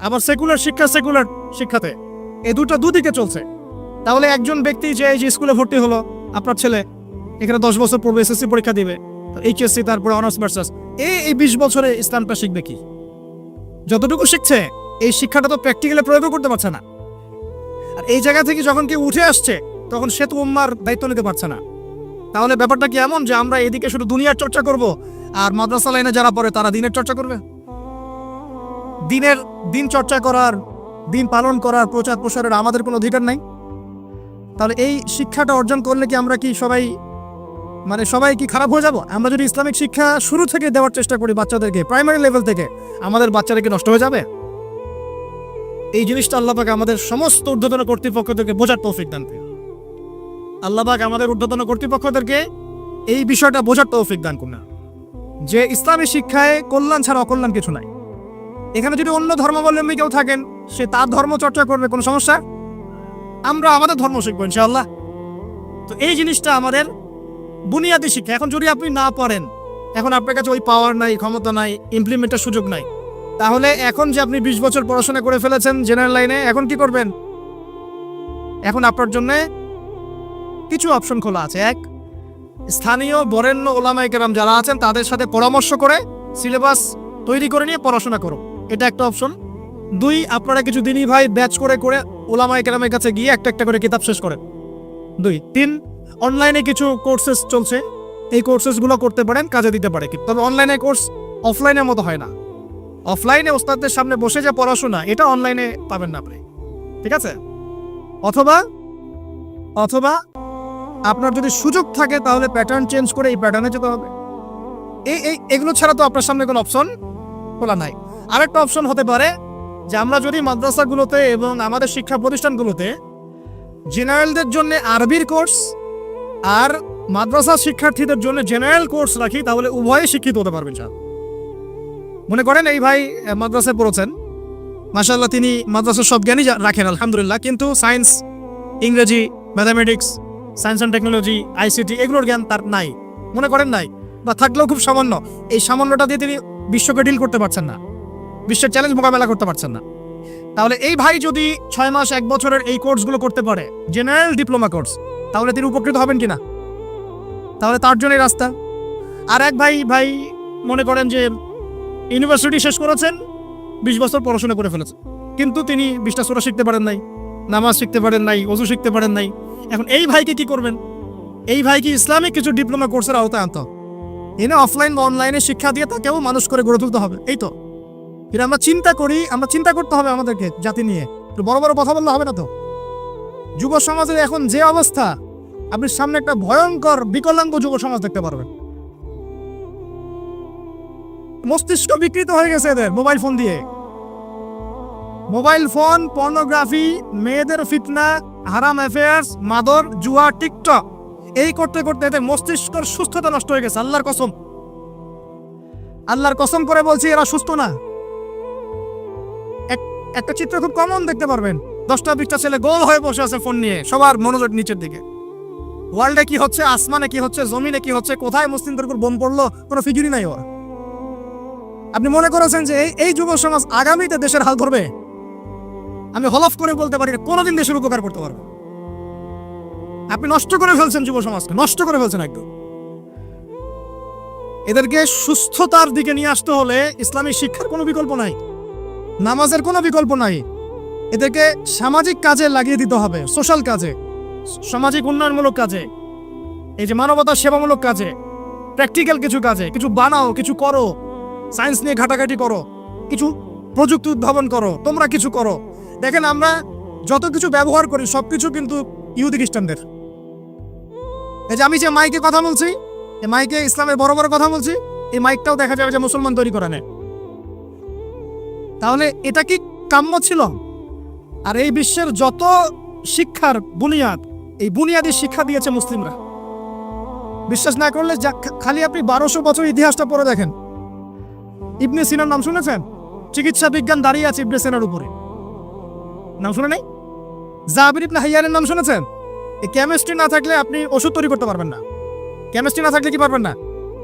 আবার সেকুলার শিক্ষাতে, এই দুদিকে চলছে। তাহলে একজন ব্যক্তি যে এই যে স্কুলে ভর্তি হলো, আপনার ছেলে এখানে 10 বছর পড়বে, এসএসসি পরীক্ষা দিবে, এইচএসসি, তারপরে অনার্স মাস্টার্স, এই 20 বছরে ইসলামটা শিখবে কি? যতটুকু শিখছে এই শিক্ষাটা তো প্র্যাকটিক্যালি প্রয়োগ করতে পারছে না। আর এই জায়গা থেকে যখন কেউ উঠে আসছে, তখন সে তো উম্মার দায়িত্ব নিতে পারছে না। তাহলে ব্যাপারটা কি এমন যে আমরা এদিকে শুধু দুনিয়ার চর্চা করব, আর মাদ্রাসা লাইনে যারা পড়ে তারা দিনের চর্চা করবে? দিন চর্চা করার, দিন পালন করার, প্রচার প্রসারের আমাদের কোনো অধিকার নাই? তাহলে এই শিক্ষাটা অর্জন করলে কি আমরা কি সবাই কি খারাপ হয়ে যাব? আমরা যদি ইসলামিক শিক্ষা শুরু থেকে দেওয়ার চেষ্টা করি বাচ্চাদেরকে, প্রাইমারি লেভেল থেকে, আমাদের বাচ্চারা কি নষ্ট হয়ে যাবে? এই জিনিসটা আল্লাহ পাক আমাদের সমস্ত ঊর্ধ্বতন কর্তৃপক্ষদেরকে বোঝার তৌফিক দান করুন। আল্লাহ পাক আমাদের ঊর্ধ্বতন কর্তৃপক্ষদেরকে এই বিষয়টা বোঝার তৌফিক দান করুন যে ইসলামী শিক্ষায় কল্যাণ ছাড়া অকল্যাণ কিছু নাই। এখানে যদি অন্য ধর্মাবলম্বী কেউ থাকেন, সে তার ধর্ম চর্চা করবে, কোনো সমস্যা? আমরা আমাদের ধর্ম শিখবো ইনশাআল্লাহ। তো এই জিনিসটা আমাদের বুনিয়াদী শিক্ষা। এখন যদি আপনি না পারেন, এখন আপনার কাছে ওই পাওয়ার নাই, ক্ষমতা নাই, ইমপ্লিমেন্টের সুযোগ নাই, তাহলে এখন যে আপনি 20 বছর পড়াশোনা করে ফেলেছেন জেনারেল লাইনে, এখন কি করবেন? এখন আপনার জন্য কিছু অপশন খোলা আছে। এক, স্থানীয় বরেণ্য ওলামায়ে কেরাম যারা আছেন তাদের সাথে পরামর্শ করে সিলেবাস তৈরি করে নিয়ে পড়াশোনা করো, এটা একটা অপশন। 2, আপনারা কিছু দিনই ভাই ব্যাচ করে করে ওলামায়ে কেরামের কাছে গিয়ে একটা করে কিতাব শেষ করেন। 2, 3, অনলাইনে কিছু কোর্সেস চলছে, এই কোর্সেসগুলো করতে পারেন, কাজে দিতে পারে। তবে অনলাইনে কোর্স অফলাইনের মতো হয় না। অফলাইনে ওস্তাদদের সামনে বসে যে পড়াশোনা, এটা অনলাইনে পাবেন না আপনি, ঠিক আছে? অথবা আপনার যদি সুযোগ থাকে তাহলে প্যাটার্ন চেঞ্জ করে এই প্যাটার্নে যেতে হবে। এগুলো ছাড়া তো আপনার সামনে কোনো অপশন খোলা নাই। আরেকটা অপশন হতে পারে যে আমরা যদি মাদ্রাসাগুলোতে এবং আমাদের শিক্ষা প্রতিষ্ঠানগুলোতে জেনারেলদের জন্য আরবির কোর্স আর মাদ্রাসা শিক্ষার্থীদের জন্য জেনারেল কোর্স রাখি, তাহলে উভয়ে শিক্ষিত হতে পারবেন। মনে করেন এই ভাই মাদ্রাসায় পড়েছেন, মাশাআল্লাহ তিনি মাদ্রাসার সব জ্ঞানই রাখেন আলহামদুলিল্লাহ, কিন্তু সায়েন্স, ইংরেজি, mathematics, science and technology, ICT এগুলোর জ্ঞান তার নাই, মনে করেন নাই, বা থাকলেও খুব সামান্য। এই সামান্যটা দিয়ে তিনি বিশ্বকে ডিল করতে পারছেন না, বিশ্বের চ্যালেঞ্জ মোকাবেলা করতে পারছেন না। তাহলে এই ভাই যদি 6 মাস 1 বছরের এই কোর্সগুলো করতে পারে, জেনারেল ডিপ্লোমা কোর্স, তাহলে তিনি উপকৃত হবেন কিনা? তাহলে তার জন্যই রাস্তা। আর এক ভাই মনে করেন যে ইউনিভার্সিটি শেষ করেছেন, 20 বছর পড়াশোনা করে ফেলেছেন, কিন্তু তিনি 20টা সূরা শিখতে পারেন নাই, নামাজ শিখতে পারেন নাই, ওযু শিখতে পারেন নাই। এখন এই ভাইকে কি করবেন? এই ভাইকে ইসলামিক কিছু ডিপ্লোমা কোর্সের আওতায় আনতে হবে, এনে অফলাইন বা অনলাইনে শিক্ষা দিয়ে তাকেও মানুষ করে গড়ে তুলতে হবে। এই তো এটা আমরা চিন্তা করতে হবে আমাদেরকে জাতি নিয়ে, বড় বড় কথা বললে হবে না তো। যুব সমাজের এখন যে অবস্থা, আপনি সামনে একটা ভয়ঙ্কর বিকলাঙ্গ যুব সমাজ দেখতে পারবেন। মস্তিষ্ক বিকৃত হয়ে গেছে এদের মোবাইল ফোন দিয়ে। মোবাইল ফোন, পর্নোগ্রাফি, মেয়েদের ফিতনা, হারাম অ্যাফেয়ার্স, মাদক, জুয়া, টিকটক, এই করতে করতে এদের মস্তিষ্কের সুস্থতা নষ্ট হয়ে গেছে। আল্লাহর কসম করে বলছি, এরা সুস্থ না। একটা চিত্র খুব কমন দেখতে পারবেন, 10টা 20টা ছেলে গোল হয়ে বসে আছে ফোন নিয়ে, সবার মনোযোগ নিচের দিকে। ওয়ার্ল্ডে কি হচ্ছে, আসমানে কি হচ্ছে, জমিনে কি হচ্ছে, কোথায় মুসলিমদের উপর বোম পড়লো, কোনো ফিকিরই নাই ওর। আপনি মনে করেছেন যে এই যুব সমাজ আগামীতে দেশের হাল ধরবে? আমি হলফ করে বলতে পারি কোনোদিন দেশের উপকার করতে পারবে। আপনি নষ্ট করে ফেলছেন যুব সমাজকে, নষ্ট করে ফেলছেন একদম। এদেরকে সুস্থতার দিকে নিয়ে আসতে হলে ইসলামী শিক্ষার কোনো বিকল্প নাই, নামাজের কোনো বিকল্প নাই। এদেরকে সামাজিক কাজে লাগিয়ে দিতে হবে, সোশ্যাল কাজে, সামাজিক উন্নয়নমূলক কাজে, এই যে মানবতা সেবামূলক কাজে, প্র্যাকটিক্যাল কিছু কাজে, কিছু বানাও, কিছু করো, সায়েন্স নিয়ে ঘাটাঘাটি করো, কিছু প্রযুক্তি উদ্ভাবন করো, তোমরা কিছু করো। দেখেন আমরা যত কিছু ব্যবহার করি সবকিছু কিন্তু ইহুদি খ্রিস্টানদের। এই যে আমি যে মাইকে কথা বলছি, এই মাইকে ইসলামের বড় বড় কথা বলছি, এই মাইকটাও দেখা যাবে যে মুসলমান তৈরি করে নেয়। তাহলে এটা কি কাম্য ছিল? আর এই বিশ্বের যত শিক্ষার বুনিয়াদ, এই বুনিয়াদি শিক্ষা দিয়েছে মুসলিমরা। বিশ্বাস না করলে খালি আপনি 1200 বছর ইতিহাসটা পড়ে দেখেন। ইবনে সিনার নাম শুনেছেন? চিকিৎসা বিজ্ঞান দাঁড়িয়ে আছে ইবনে সিনার উপরে, নাম শুনে নেই? জাবির ইবনে হাইয়ানের নাম শুনেছেন? এই কেমিস্ট্রি না থাকলে আপনি ওষুধ তৈরি করতে পারবেন না। কেমিস্ট্রি না থাকলে কি পারবেন না?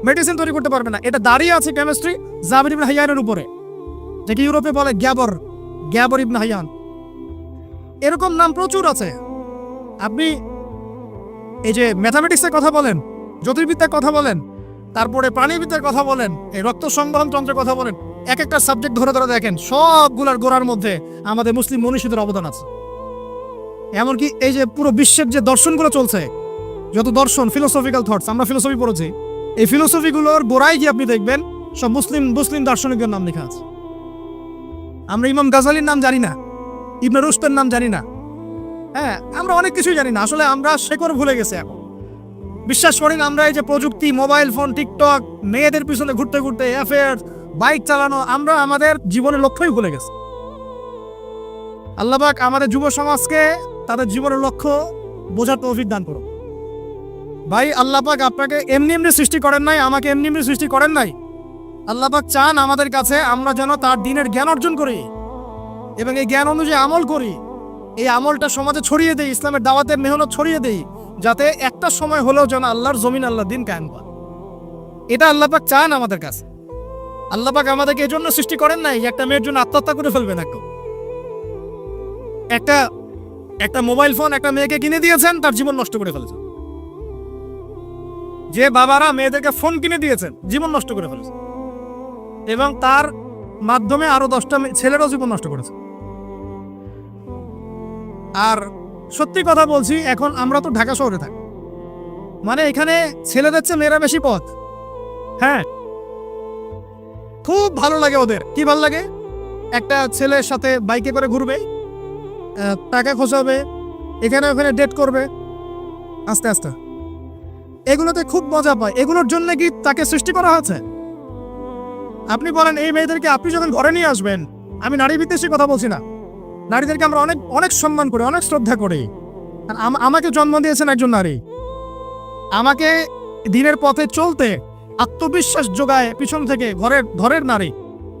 মেডিসিন তৈরি করতে পারবেন না। এটা দাঁড়িয়ে আছে কেমিস্ট্রি জাবির ইবনে হাইয়ানের উপরে, যেটা ইউরোপে বলে গ্যাবর ইবনে হাইয়ান। এরকম নাম প্রচুর আছে। আপনি এই যে ম্যাথামেটিক্সের কথা বলেন, জ্যোতির্বিদ্যার কথা বলেন, তারপরে প্রাণীবিদ্যার কথা বলেন, এই রক্ত সংবহন তন্ত্রের কথা বলেন, এক একটা সাবজেক্ট ধরে ধরে দেখেন, সবগুলোর গোড়ার মধ্যে আমাদের মুসলিম মনীষীদের অবদান আছে। এমনকি এই যে পুরো বিশ্বের যে দর্শনগুলো চলছে, যত দর্শন, ফিলোসফিক্যাল থটস, আমরা ফিলোসফি পড়েছি, এই ফিলোসফিগুলোর গোড়ায় গিয়ে আপনি দেখবেন সব মুসলিম দার্শনিকদের নাম লেখা আছে। আমরা ইমাম গাজালির নাম জানি না, ইবনে রুশদের নাম জানি না। হ্যাঁ, আমরা অনেক কিছুই জানি না। আসলে আমরা শেকড় ভুলে গেছি এখন। বিশ্বাস করেন, আমরা এই যে প্রযুক্তি, মোবাইল ফোন, টিকটক, মেয়েদের পিছনে ঘুরতে ঘুরতে, অ্যাফেয়ার, বাইক চালানো, আমরা আমাদের জীবনের লক্ষ্যই ভুলে গেছি। আল্লাহ পাক আমাদের যুব সমাজকে তাদের জীবনের লক্ষ্য বোঝার তৌফিক দান করুন। ভাই, আল্লাহ পাক আপনাকে এমনি এমনি সৃষ্টি করেন নাই, আমাকে এমনি এমনি সৃষ্টি করেন নাই। আল্লাহ পাক চান আমাদের কাছে আমরা যেন তার দ্বীনের জ্ঞান অর্জন করি এবং এই জ্ঞান অনুযায়ী আমল করি। এই আমলটা সমাজে ছড়িয়ে দেই, ইসলামের দাওয়াতের মেহনত ছড়িয়ে দেই, যাতে একটা সময় হলেও যেন আল্লাহর জমিন, আল্লাহর দ্বীন কায়েম হয়। এটা আল্লাহ পাক চান আমাদের কাছে। আল্লাহ পাক আমাদেরকে এজন্য সৃষ্টি করেন নাই একটা মেয়ের জন্য আত্মহত্যা করে ফেলবেন। একটা মোবাইল ফোন একটা মেয়েকে কিনে দিয়েছেন, তার জীবন নষ্ট করে ফেলেছেন। যে বাবারা মেয়েদেরকে ফোন কিনে দিয়েছেন, জীবন নষ্ট করে ফেলেছেন, এবং তার মাধ্যমে আরো 10টা ছেলেরও জীবন নষ্ট করেছে। আর সত্যি কথা বলছি, এখন আমরা তো ঢাকা শহরে থাকি, মানে এখানে ছেলেদের চেয়ে মেয়েরা বেশি পথ। হ্যাঁ, খুব ভালো লাগে ওদের। কি ভালো লাগে? একটা ছেলের সাথে বাইকে করে ঘুরবে, টাকা খোঁজাবে, এখানে ওখানে ডেট করবে আস্তে আস্তে। এগুলোতে খুব মজা পায়। এগুলোর জন্য কি তাকে সৃষ্টি করা হয়েছে? আপনি বলেন, এই মেয়েদেরকে আপনি যখন ঘরে নিয়ে আসবেন, আমি নারী বিদ্বেষী কথা বলছি না, নারীদেরকে আমরা অনেক অনেক সম্মান করি, অনেক শ্রদ্ধা করি। আর আমাকে জন্ম দিয়েছেন একজন নারী, আমাকে দিনের পথে চলতে আত্মবিশ্বাস যোগায় পিছন থেকে ঘরের নারী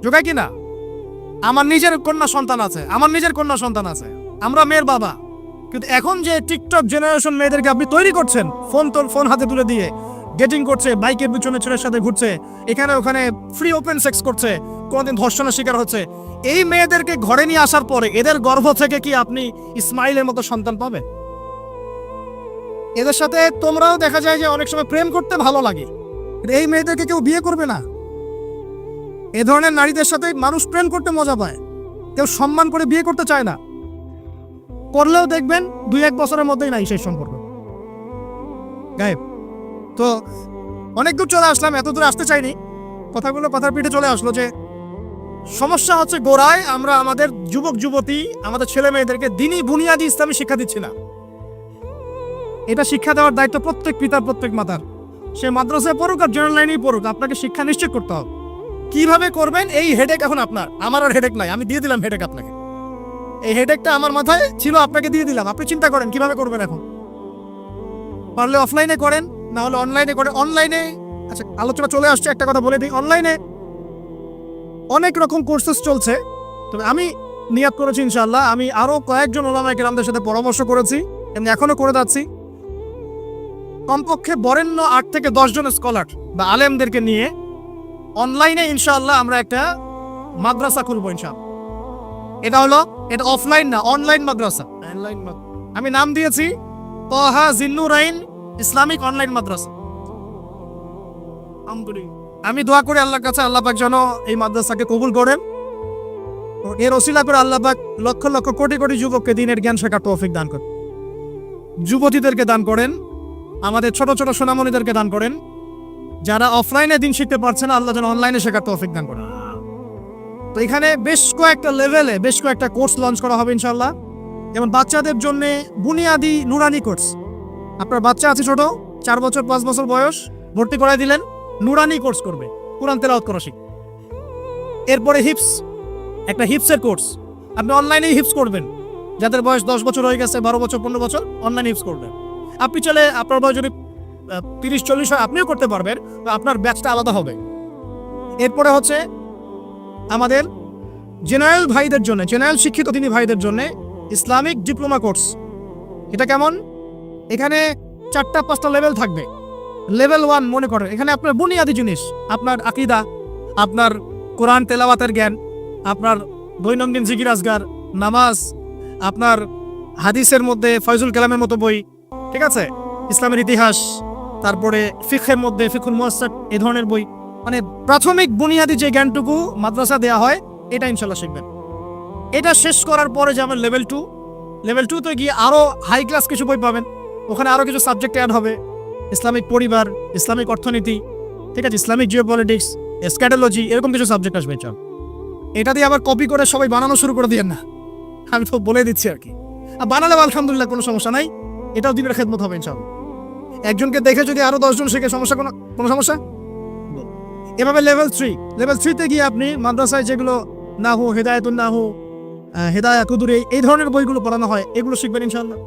যোগায় কিনা? আমার নিজের কন্যা সন্তান আছে, আমরা মেয়ের বাবা। কিন্তু এখন যে টিকটক জেনারেশন মেয়েদেরকে আপনি তৈরি করছেন, ফোন হাতে তুলে দিয়ে ডেটিং করছে, বাইকের পিছনে ছেলের সাথে ঘুরছে, এখানে ওখানে ফ্রি ওপেন সেক্স করছে, কোনোদিন ধর্ষণের শিকার হচ্ছে, এই মেয়েদেরকে ঘরে নিয়ে আসার পরে এদের গর্ভ থেকে কি আপনি ইসমাইলের মতো সন্তান পাবে? এদের সাথে তোমরাও দেখা যায় যে অনেক সময় প্রেম করতে ভালো লাগে, এই মেয়েদেরকে কেউ বিয়ে করবে না। এ ধরনের নারীদের সাথে মানুষ প্রেম করতে মজা পায়, কেউ সম্মান করে বিয়ে করতে চায় না। করলেও দেখবেন 2-1 বছরের মধ্যেই নাই সেই সম্পর্ক, গায়েব। তো অনেক দূর চলে আসলাম, এত দূর আসতে চাইনি, কথার পিঠে চলে আসলো যে সমস্যা হচ্ছে গোড়ায় আমরা আমাদের যুবক যুবতী, আমাদের ছেলে মেয়েদেরকে দিনই বুনিয়াদি ইসলামী শিক্ষা দিচ্ছি না। এটা শিক্ষা দেওয়ার দায়িত্ব প্রত্যেক পিতা, প্রত্যেক মাতার। সে মাদ্রাসায় পড়ুক আর জেনারেল লাইনেই পড়ুক, আপনাকে শিক্ষা নিশ্চিত করতে হবে। কিভাবে করবেন এই হেডেক এখন আপনার, আমার আর হেডেক নাই, আমি দিয়ে দিলাম হেডেক আপনাকে। এই হেডেকটা আমার মাথায় ছিল, আপনাকে দিয়ে দিলাম, আপনি চিন্তা করেন কিভাবে করবেন। এখন পারলে অফলাইনে করেন, না হলে অনলাইনে করেন। অনলাইনে আচ্ছা আলোচনা চলে আসছে, একটা কথা বলে দিই, অনলাইনে অনেক রকম কোর্সেস চলছে। তবে আমি নিয়াত করেছি ইনশাআল্লাহ, আমি আরো কয়েকজন ওলামায়ে কেরামদের সাথে পরামর্শ করেছি, এমনি এখনো করে যাচ্ছি। কমপক্ষে বরেণ্য 8 থেকে 10 জন স্কলার বা আলেমদেরকে নিয়ে অনলাইনে ইনশাআল্লাহ আমরা একটা মাদ্রাসা খুলবো ইনশাআল্লাহ। এটা অফলাইন না, অনলাইন মাদ্রাসা। আমি নাম দিয়েছি তহা জিন্নুরাইন ইসলামিক অনলাইন মাদ্রাসা। আমি দোয়া করি আল্লাহর কাছে, আল্লাহ পাক যেন এই মাদ্রাসাকে কবুল করেন, এর ওসিলা করে আল্লাহ পাক লক্ষ লক্ষ কোটি কোটি যুবককে দিনের জ্ঞান শেখার তৌফিক দান করেন, যুবতীদেরকে দান করেন, আমাদের ছোট ছোট সোনামণিদেরকে দান করেন। যারা অফলাইনে দিন শিখতে পারছে না, আল্লাহ যেন অনলাইনে শেখার তৌফিক দান করেন। তো এখানে বেশ কয়েকটা লেভেলে বেশ কয়েকটা কোর্স লঞ্চ করা হবে ইনশাআল্লাহ। যেমন বাচ্চাদের জন্য বুনিয়াদি নুরানি কোর্স। আপনার বাচ্চা আছে ছোট, 4 বছর 5 বছর বয়স, ভর্তি করাই দিলেন, নুরানি কোর্স করবে, কোরআন তেলাওয়াত করা শিখবে। এরপরে একটা হিপসের কোর্স, আপনি অনলাইনেই হিপস করবেন। যাদের বয়স 10 বছর হয়ে গেছে, 12 বছর 15 বছর, অনলাইন হিপস করবেন। আপনি চলে, আপনার বয়স যদি 30-40 হয় আপনিও করতে পারবেন, আপনার ব্যাচটা আলাদা হবে। এরপরে হচ্ছে আমাদের জেনারেল ভাইদের জন্য, জেনারেল শিক্ষিত তিনি ভাইদের জন্য ইসলামিক ডিপ্লোমা কোর্স। এটা কেমন? এখানে 4-5টা লেভেল থাকবে। লেভেল 1 মনে করেন এখানে আপনার বুনিয়াদি জিনিস, আপনার আকীদা, আপনার কোরআন তেলাওয়াতের জ্ঞান, আপনার দৈনন্দিন জিকির আজগার, নামাজ, আপনার হাদিসের মধ্যে ফয়জুল কালামের মতো বই, ঠিক আছে, ইসলামের ইতিহাস, তারপরে ফিকহের মধ্যে ফিকহুল মুয়াসসার, এই ধরনের বই। মানে প্রাথমিক বুনিয়াদি যে জ্ঞানটুকু মাদ্রাসা দেওয়া হয়, এটা ইনশাল্লাহ শিখবেন। এটা শেষ করার পরে যাবেন লেভেল 2। লেভেল 2তে গিয়ে আরো হাই ক্লাস কিছু বই পাবেন, ওখানে আরো কিছু সাবজেক্ট অ্যাড হবে, ইসলামিক পরিবার, ইসলামিক অর্থনীতি, ঠিক আছে, ইসলামিক জিওপলিটিক্স, এসক্যাটোলজি, এরকম কিছু সাবজেক্ট আসবে। চল, এটা দিয়ে আবার কপি করে সবাই বানানো শুরু করে দিয়েন না, আমি তো বলে দিচ্ছি আর কি। আর বানালে আলহামদুলিল্লাহ কোনো সমস্যা নাই, এটাও দিনের খেদমত হবে ইনশাআল্লাহ। একজনকে দেখে যদি আরো 10 জন শেখে, সমস্যা কোনো সমস্যা? এভাবে লেভেল 3তে গিয়ে আপনি মাদ্রাসায় যেগুলো নাহু, হেদায়েতুন নাহু, হেদায়া কুদুরি, এই ধরনের বইগুলো পড়ানো হয়, এগুলো শিখবেন ইনশাআল্লাহ।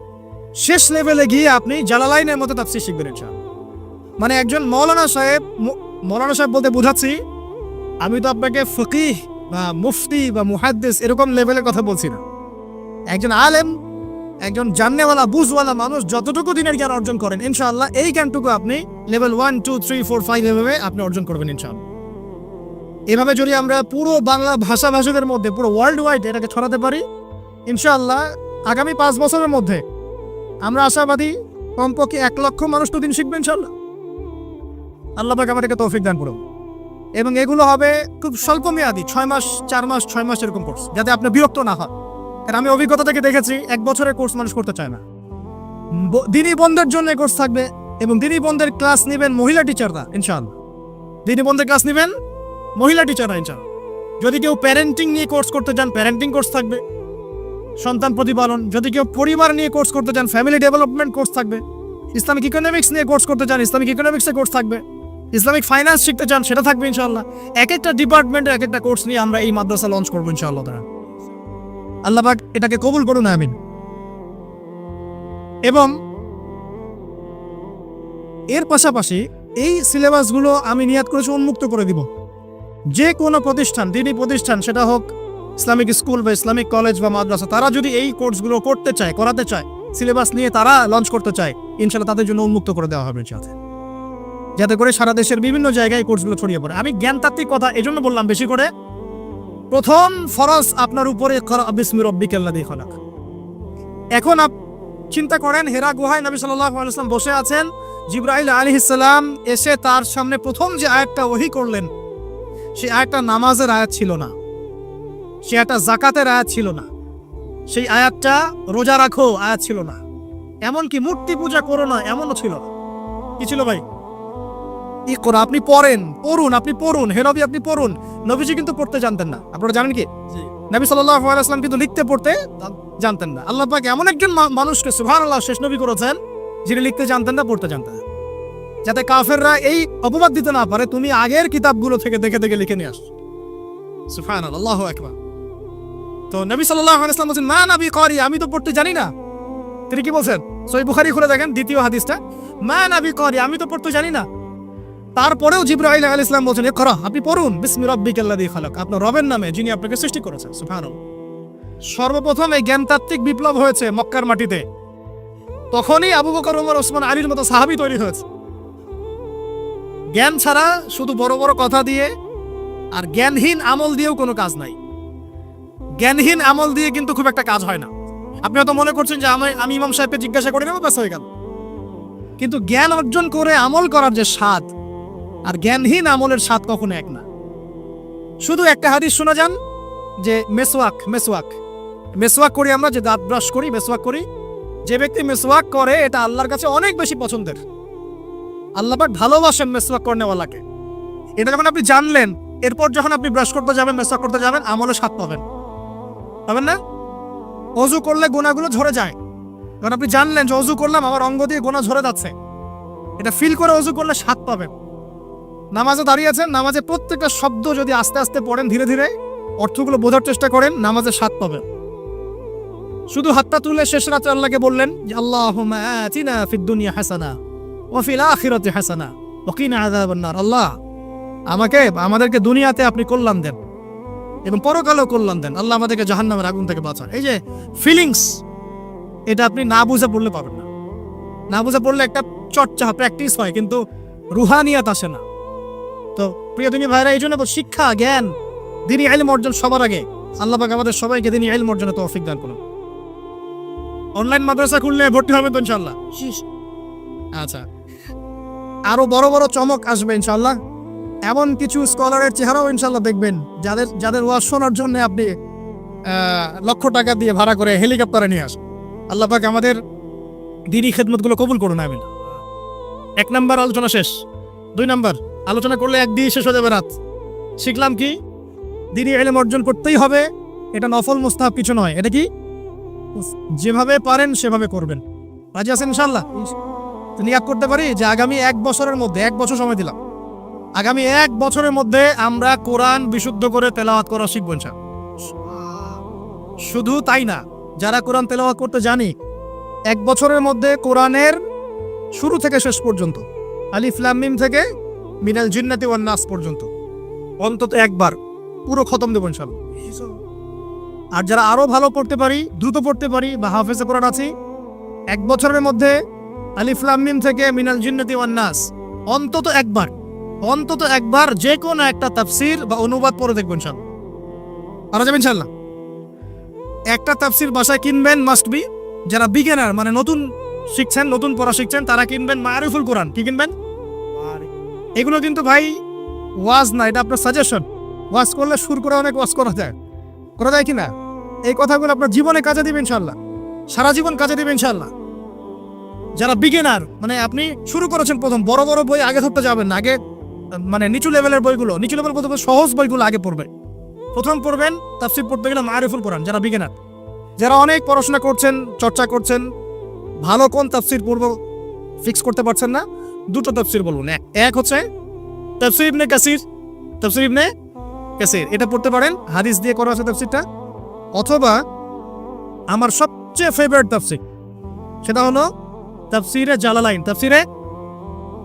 শেষ লেভেলে গিয়ে আপনি জালালাইনের মতো তাফসীর শিখবেন ইনশাআল্লাহ। মানে একজন মৌলানা সাহেব বলতে বোঝাচ্ছি, আমি তো আপনাকে ফকিহ বা মুফতি বা মুহাদ্দিস এরকম লেভেলের কথা বলছি না। একজন আলেম, একজন জাননেওয়ালা, বুঝওয়ালা মানুষ যতটুকু দিনের জ্ঞান অর্জন করেন ইনশাআল্লাহ, এই জ্ঞানটুকু আপনি লেভেল 1, 2, 3, 4, 5 এভাবে আপনি অর্জন করবেন ইনশাআল্লাহ। এভাবে যদি আমরা পুরো বাংলা ভাষাভাষীদের মধ্যে, পুরো ওয়ার্ল্ড ওয়াইড এটাকে ছড়াতে পারি ইনশাআল্লাহ, আগামী 5 বছরের মধ্যে আমরা আশাবাদী কমপক্ষে 1 লক্ষ মানুষ তো দিন শিখবেন ইনশাআল্লাহ। আল্লাহ পাক আমাদেরকে তৌফিক দান করুন। এবং এগুলো হবে খুব স্বল্প মেয়াদি, 6 মাস, 4 মাস, 6 মাস এরকম কোর্স, যাতে আপনি বিরক্ত না হন। কারণ আমি অভিজ্ঞতা থেকে দেখেছি 1 বছরের কোর্স মানুষ করতে চায় না। দিনই বন্ধের জন্য কোর্স থাকবে, এবং দিনই বন্ধের ক্লাস নেবেন মহিলা টিচাররা ইনশাআল্লাহ। দিনই বন্ধের ক্লাস নেবেন মহিলা টিচাররা ইনশাআল্লাহ। যদি কেউ প্যারেন্টিং নিয়ে কোর্স করতে চান, প্যারেন্টিং কোর্স থাকবে, সন্তান প্রতিপালন। যদি কেউ পরিবার নিয়ে কোর্স করতে চান, ফ্যামিলি ডেভেলপমেন্ট কোর্স থাকবে। ইসলামিক ইকোনমিক্স নিয়ে কোর্স করতে চান, ইসলামিক ইকোনমিক্সের কোর্স থাকবে। ইসলামিক ফাইন্যান্স শিখতে চান, সেটা থাকবে ইনশাআল্লাহ। এক একটা ডিপার্টমেন্টে এক একটা কোর্স নিয়ে আমরা এই মাদ্রাসা লঞ্চ করবো ইনশাআল্লাহ। আল্লাহ পাক এটাকে কবুল করুন, আমিন। এবং এর পাশাপাশি এই সিলেবাসগুলো আমি নিয়াত করেছি উন্মুক্ত করে দিব। যে কোনো প্রতিষ্ঠান, দিনই প্রতিষ্ঠান, সেটা হোক ইসলামিক স্কুল বা ইসলামিক কলেজ বা মাদ্রাসা, তারা যদি এই কোর্সগুলো করতে চায়, করাতে চায়, সিলেবাস নিয়ে তারা লঞ্চ করতে চায়, ইনশাআল্লাহ তাদের জন্য উন্মুক্ত করে দেওয়া হবে ইনশাআল্লাহ, যাতে করে সারা দেশের বিভিন্ন জায়গায় এই কোর্সগুলো ছড়িয়ে পড়ে। আমি জ্ঞানতাত্ত্বিক কথা এজন্য বললাম বেশি করে, প্রথম ফরজ আপনার উপরে ইকরা বিসমি রাব্বিকাল্লাযী খালাক। এখন চিন্তা করেন, হেরা গুহায় নবী সাল্লাল্লাহু আলাইহি ওয়াসাল্লাম বসে আছেন, জিবরাইল আলাইহিস সালাম এসে তার সামনে প্রথম যে আয়াতটা ওহী করলেন, সেই আয়াতটা নামাজের আয়াত ছিল না, সেই আয়াতটা যাকাতের আয়াত ছিল না, সেই আয়াতটা রোজা রাখো আয়াত ছিল না, এমনকি মূর্তি পূজা করো না এমনও ছিল না। কি ছিল ভাই? ইকরা, আপনি পড়ুন, আপনি পড়ুন, হে নবী আপনি পড়ুন। নবীজি কিন্তু পড়তে জানতেন না, আপনারা জানেন কি? নবী সাল্লাল্লাহু আলাইহি ওয়াসাল্লাম কিন্তু লিখতে পড়তে জানতেন না। আল্লাহ পাক এমন একজন মানুষকে সুবহানাল্লাহ শেষ নবী করেছেন, যিনি লিখতে জানতেন না, পড়তে জানতেন, যাতে কাফেররা এই অপবাদ দিতে না পারে তুমি আগের কিতাবগুলো থেকে দেখে দেখে লিখে নিয়ে আসো। সুবহানাল্লাহ, আল্লাহু আকবার। তো নবী সাল্লাল্লাহু আলাইহি ওয়াসাল্লাম বলেন, মা নবী করি, আমি তো পড়তে জানি না। তিনি কি বলছেন? সহিহ বুখারী খুলে দেখেন দ্বিতীয় হাদিসটা, মা নবী করি, আমি তো পড়তে জানি না। তারপরেও জিবরাইল আলাইহিস সালাম বলেন, ইকরা, আপনি পড়ুন, বিসমি রাব্বিকাল্লাযী খালাক, আপনার রবের নামে যিনি আপনাকে সৃষ্টি করেছেন। সুবহানাল্লাহ। সর্বপ্রথম এই জ্ঞানতাত্ত্বিক বিপ্লব হয়েছে মক্কার মাটিতে, তখনই আবু বকর, ওমর, ওসমান, আলীর মতো সাহাবী তৈরি হয়েছে। জ্ঞান ছাড়া শুধু বড় বড় কথা দিয়ে আর জ্ঞানহীন আমল দিয়েও কোনো কাজ নাই। জ্ঞানহীন আমল দিয়ে কিন্তু খুব একটা কাজ হয় না। আপনি হয়তো মনে করছেন যে আমি ইমাম সাহেবকে জিজ্ঞাসা করে নেবো, ব্যাস হয়ে গেল। কিন্তু জ্ঞান অর্জন করে আমল করার যে স্বাদ আর জ্ঞানহীন আমলের স্বাদ কখনো এক না। শুধু একটা হাদিস শোনা যান যে মেসওয়াক করি আমরা, যে দাঁত ব্রাশ করি, মেসওয়াক করি, যে ব্যক্তি মেসওয়াক করে এটা আল্লাহর কাছে অনেক বেশি পছন্দের। আল্লাহ পাক ভালোবাসেন মেসওয়াক করনেওয়ালাকে। এটা যখন আপনি জানলেন, এরপর যখন আপনি ব্রাশ করতে যাবেন, মেসওয়াক করতে যাবেন, আমলে স্বাদ পাবেন না? অজু করলে গুনাহগুলো ঝরে যায়, যখন আপনি জানলেন যে অজু করলাম আমার অঙ্গ দিয়ে গুনাহ ঝরে যাচ্ছে, এটা ফিল করে অজু করলে স্বাদ পাবেন। নামাজে দাঁড়িয়ে আছেন, নামাজে প্রত্যেকটা শব্দ যদি আস্তে আস্তে পড়েন, ধীরে ধীরে অর্থগুলো বোঝার চেষ্টা করেন, নামাজে স্বাদ পাবেন। শুধু হাতটা তুলে শেষ রাতে আল্লাহকে বললেন যে আল্লাহুম্মা আতিনা ফিদ দুনিয়া হাসানা ওয়া ফিল আখিরাতি হাসানা ওয়া কিনা আযাবান নার। আল্লাহ আমাদেরকে দুনিয়াতে আপনি কল্যাণ দেন এবং পরকালেও কল্যাণ দেন। আল্লাহ আমাদেরকে জাহান্নামের আগুন থেকে বাঁচান। এই যে ফিলিংস, এটা আপনি না বুঝে পড়লে পাবেন না। না বুঝে পড়লে একটা চর্চা, প্র্যাকটিস হয়, কিন্তু রুহানিয়াত আসে না। তো প্রিয় দিনী ভাইরা, এই জন্য শিক্ষা, জ্ঞান, দিনী ইলম অর্জন সবার আগে। আল্লাহ পাক আমাদের সবাইকে দিনী ইলম অর্জনে তৌফিক দান করুন। অনলাইন মাদ্রাসা খুললে ভর্তি হবে তো ইনশাআল্লাহ? আচ্ছা, আরো বড় বড় চমক আসবে ইনশাআল্লাহ। এমন কিছু স্কলারের চেহারাও ইনশাআল্লাহ দেখবেন, যাদের ওয়াজ শোনার জন্য আপনি লক্ষ টাকা দিয়ে ভাড়া করে হেলিকপ্টারে নিয়ে আসেন। আল্লাহ পাক আমাদের দিনী খেদমতগুলো কবুল করুন, আমিন। 1 নাম্বার আলোচনা শেষ। 2 নাম্বার আলোচনা করলে এক দিয়ে শেষ হয়ে যাবে রাত। শিখলাম কি? দিনী ইলম অর্জন করতেই হবে, এটা নফল মুস্তাহাব কিছু নয়। এটা কি? যেভাবে পারেন সেভাবে করবেন। রাজি আছেন ইনশাআল্লাহ? নিয়াত করতে পারি যে আগামী 1 বছরের মধ্যে, 1 বছর সময় দিলাম, আগামী 1 বছরের মধ্যে আমরা কোরআন বিশুদ্ধ করে তেলাওয়াত করা শিখব ইনশাআল্লাহ। শুধু তাই না, যারা কোরআন তেলাওয়াত করতে জানি, 1 বছরের মধ্যে কোরআনের শুরু থেকে শেষ পর্যন্ত, আলিফ লাম মিম থেকে মিনাল জিন্নাতি ওয়ান নাস পর্যন্ত অন্তত একবার পুরো খতম দেব ইনশাআল্লাহ। আর যারা আরো ভালো পড়তে পারি, দ্রুত পড়তে পারি বা হাফেজে কোরআন আছি, 1 বছরের মধ্যে আলিফ লাম মিম থেকে মিনাল জিন্নাতি ওয়ান নাস অন্তত একবার যে কোনো একটা তাফসীর বা অনুবাদ পড়ে দেখবেন ইনশাআল্লাহ। পারা যাবে ইনশাআল্লাহ। একটা তাফসীর বাসায় কিনবেন, মাস্ট বি। যারা বিগিনার, মানে নতুন শিখছেন, নতুন পড়া শিখছেন, তারা কিনবেন মারিফুল কোরআন। কি কিনবেন? এগুলো কিন্তু ভাই ওয়াজ না, এটা আপনার সাজেশন। ওয়াজ করলে সুর করে অনেক ওয়াজ করা যায় কিনা? এই কথাগুলো আপনার জীবনে কাজে দিবে ইনশাআল্লাহ, সারা জীবন কাজে দিবে ইনশাআল্লাহ। যারা বিগিনার, মানে আপনি শুরু করেছেন প্রথম, বড় বড় বই আগে ধরতে যাবেন না, আগে মানে নিচু লেভেলের বইগুলো, নিচু লেভেল বলতে সহজ বইগুলো আগে পড়বেন। প্রথম পড়বেন তাফসীর পড়তে গেলে মারিফুল কোরআন। যারা বিগিনার, যারা অনেক পড়াশোনা করছেন, চর্চা করছেন, ভালো কোন তাফসীর পড়বো ফিক্স করতে পারছেন না, 2টো তাফসীর বলুন। এক হচ্ছে তাফসীর ইবনে কাসির, এটা পড়তে পারেন, হাদিস দিয়ে করা আছে তাফসীরটা। অথবা আমার সবচেয়ে ফেভারিট তাফসীর, সেটা হলো তাফসীরে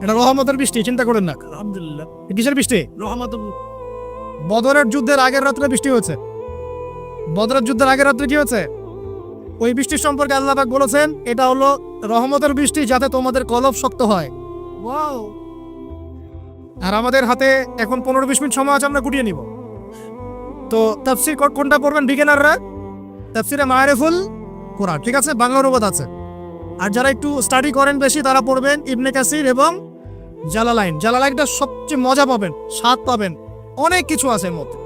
এটা রহমতের বৃষ্টি, চিন্তা করেন না। আলহামদুলিল্লাহ, কিসের বৃষ্টি? রহমত। বদরের যুদ্ধের আগের রাত্রে বৃষ্টি হয়েছে। বদরের যুদ্ধের আগের রাত্রে কি হয়েছে? ওই বৃষ্টির সম্পর্কে আল্লাহ পাক বলেছেন এটা হলো রহমতের বৃষ্টি, যাতে তোমাদের কলব শক্ত হয়। ওয়াও, আর আমাদের হাতে এখন 15-20 মিনিট সময় আছে, আমরা গুটিয়ে নিব। তো তাফসীর কোনটা পড়বেন বিগিনাররা? তাফসীরে মারিফুল কোরআন, ঠিক আছে, বাংলা অনুবাদ আছে। আর যারা একটু স্টাডি করেন বেশি তারা পড়বেন ইবনে কাসির এবং জালালাইন। জালালাইনটা সবচেয়ে মজা পাবেন, স্বাদ পাবেন, অনেক কিছু আছে এর মধ্যে।